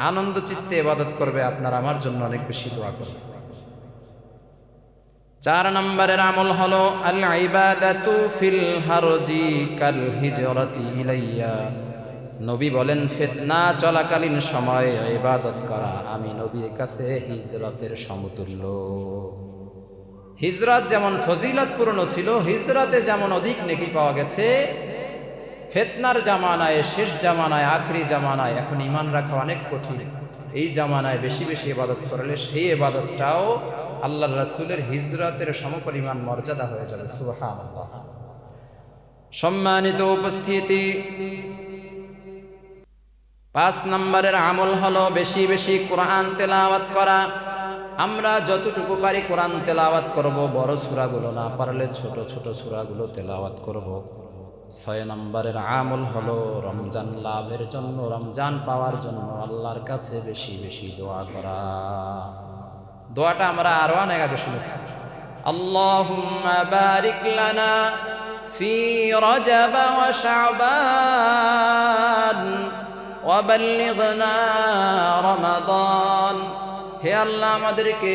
আনন্দ চিত্তে ইবাদত করবে। আপনারা আমার জন্য অনেক বেশি দোয়া করবেন। 4 নম্বরের আমল হলো আল ইবাদাতু ফিল হারজি কাল হিজরাতি ইলাইয়া। নবী বলেন, ফিতনা চলাকালীন সময়ে ইবাদত করা আমি নবীর কাছে হিজরতের সমতুল্য। হিজরত যেমন ফজিলতপূর্ণ ছিল, হিজরতে যেমন অধিক নেকি পাওয়া গেছে, ফিতনার জামানায়, শেষ জামানায়, আখরি জামানায়, এখন ঈমান রাখা অনেক কঠিন। এই জামানায় বেশি বেশি ইবাদত করলে সেই ইবাদতটাও আল্লাহর রাসূলের হিজরতের সমপরিমাণ মর্যাদা হয়ে যাবে। সুবহানাল্লাহ। সম্মানিত উপস্থিতি, 5 নম্বরের আমল হলো বেশি বেশি কোরআন তেলাওয়াত করা। আমরা যতটুকু পারি কোরআন তেলাওয়াত করব, বড় সূরাগুলো না পারলে ছোট ছোট সূরাগুলো তেলাওয়াত করব। 6 নম্বরের আমল হলো রমজান লাভের জন্য, রমজান পাওয়ার জন্য আল্লাহর কাছে বেশি বেশি দোয়া করা। দোয়াটা আমরা আরো অনেক আগে শুনেছি, আল্লাহুম্মা বারিক লানা ফি রজব ওয়া শাবান ওয়া বাল্লিগনা রমাদান। হে আল্লাহ, আমাদেরকে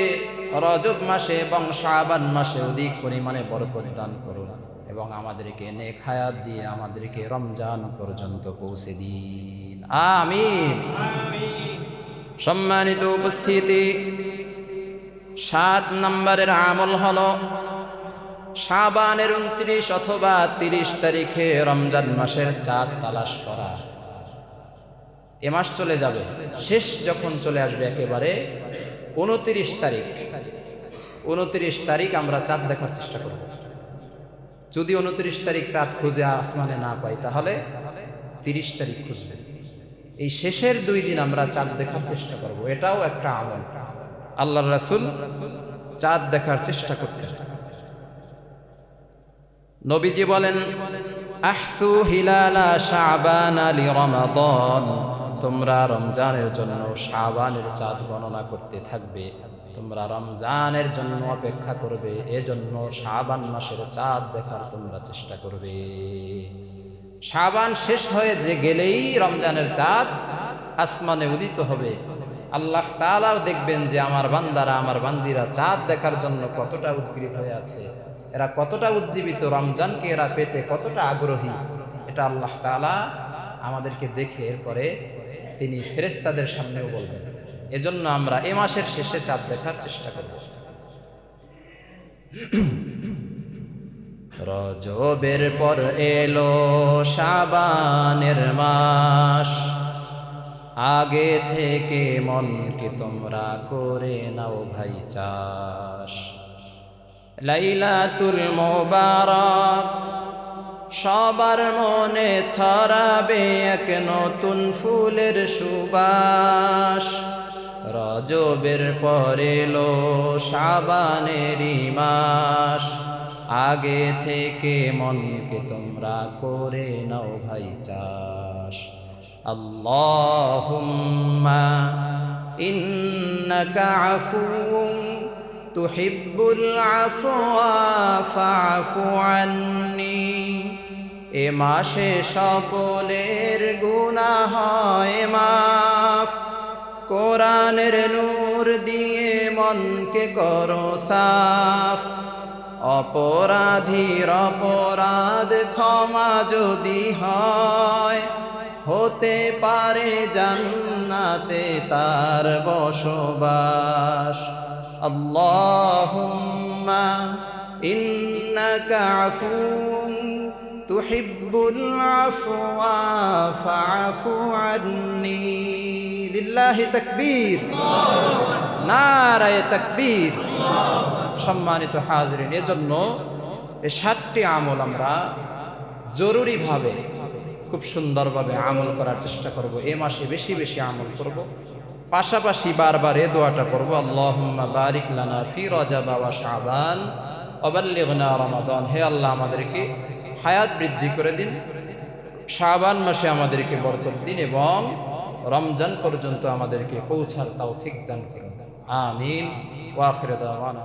রজব মাসে এবং শাবান মাসে অধিক পরিমাণে বরকত দান করুন এবং আমাদেরকে নেক হায়াত দিয়ে আমাদেরকে রমজান পর্যন্ত পৌঁছে দিন। আমিন। সম্মানিত উপস্থিতি, 7 নম্বরের আমল হলো শাবানের 29 অথবা 30 তারিখে রমজান মাসের চাঁদ তালাশ করা। এ মাস চলে যাবে, শেষ যখন চলে আসবে একেবারে 29 তারিখ, 29 তারিখ আমরা চাঁদ দেখার চেষ্টা করব। যদি 29 তারিখ চাঁদ খুঁজে আসমানে না পাই, তাহলে 30 তারিখ খুঁজবে। এই শেষের 2 দিন আমরা চাঁদ দেখার চেষ্টা করব। এটাও একটা আমল। আল্লাহর রাসূল চাঁদ দেখার চেষ্টা করতেন। নবীজি বলেন, আহসু হিলালা শাবান লিরমাদান। তোমরা রমজানের জন্য শাবানের চাঁদ গণনা করতে থাকবে, তোমরা রমজানের জন্য অপেক্ষা করবে, এজন্য শাবান মাসের চাঁদ দেখার তোমরা চেষ্টা করবে। শাবান শেষ হয়ে যে গেলেই রমজানের চাঁদ আসমানে উদিত হবে। আল্লাহ তাআলাও দেখবেন যে আমার বান্দারা, আমার বান্দিরা চাঁদ দেখার জন্য কতটা উদ্গ্রীব হয়ে আছে, এরা কতটা উজ্জীবিত, রমজানকে এরা পেতে কতটা আগ্রহী। এটা আল্লাহ তাআলা আমাদেরকে দেখে এরপরে তিনি ফেরেশতাদের সামনেও বলবেন। এজন্য আমরা এ মাসের শেষে চাঁদ দেখার চেষ্টা করব। রজবের পর এলো শাবানের মাস, আগে থেকে মনকে তোমরা করে নাও ভাই চাষ। লাইলাতুল মুবারক সবার মনে ছড়াবে এক নতুন ফুলের সুবাস। রজবের পর এলো শাবানেরই মাস, আগে থেকে মনকে তোমরা করে নাও ভাই চাষ। আল্লাহুম্মা ইন্নাকা আফুউন তুহিব্বুল আফওয়া ফাআফু আন্নি। এ মাসে সকলের গুনাহ হয় মাফ, কোরআনের নূর দিয়ে মনকে করো সাফ। অপরাধীর অপরাধ ক্ষমা যদি হয়, হতে পারে জান্নাতে তার বসবাস। আল্লাহুম্মা ইন্নাকা আফুউন তুহিব্বুল আফওয়া ফাআফু আন্নি। লিল্লাহি তাকবীর, নারায়ে তাকবীর। সম্মানিত হাজরিন, এজন্য এই 7টি আমল আমরা জরুরিভাবে খুব সুন্দরভাবে আমল করার চেষ্টা করব। এ মাসে বেশি বেশি আমল করব, পাশাপাশি বারবার এ দোয়াটা পড়ব, আল্লাহুম্মা বারিক লানা ফি রজব ওয়া শাবান ওয়া বাল্লিগনা রমাদান। হে আল্লাহ, আমাদেরকে হায়াত বৃদ্ধি করে দিন, শাবান মাসে আমাদেরকে বরকত দিন এবং রমজান পর্যন্ত আমাদেরকে পৌঁছার তৌফিক দান করুন। আমিন। ওয়া আখিরু দাওয়ানা।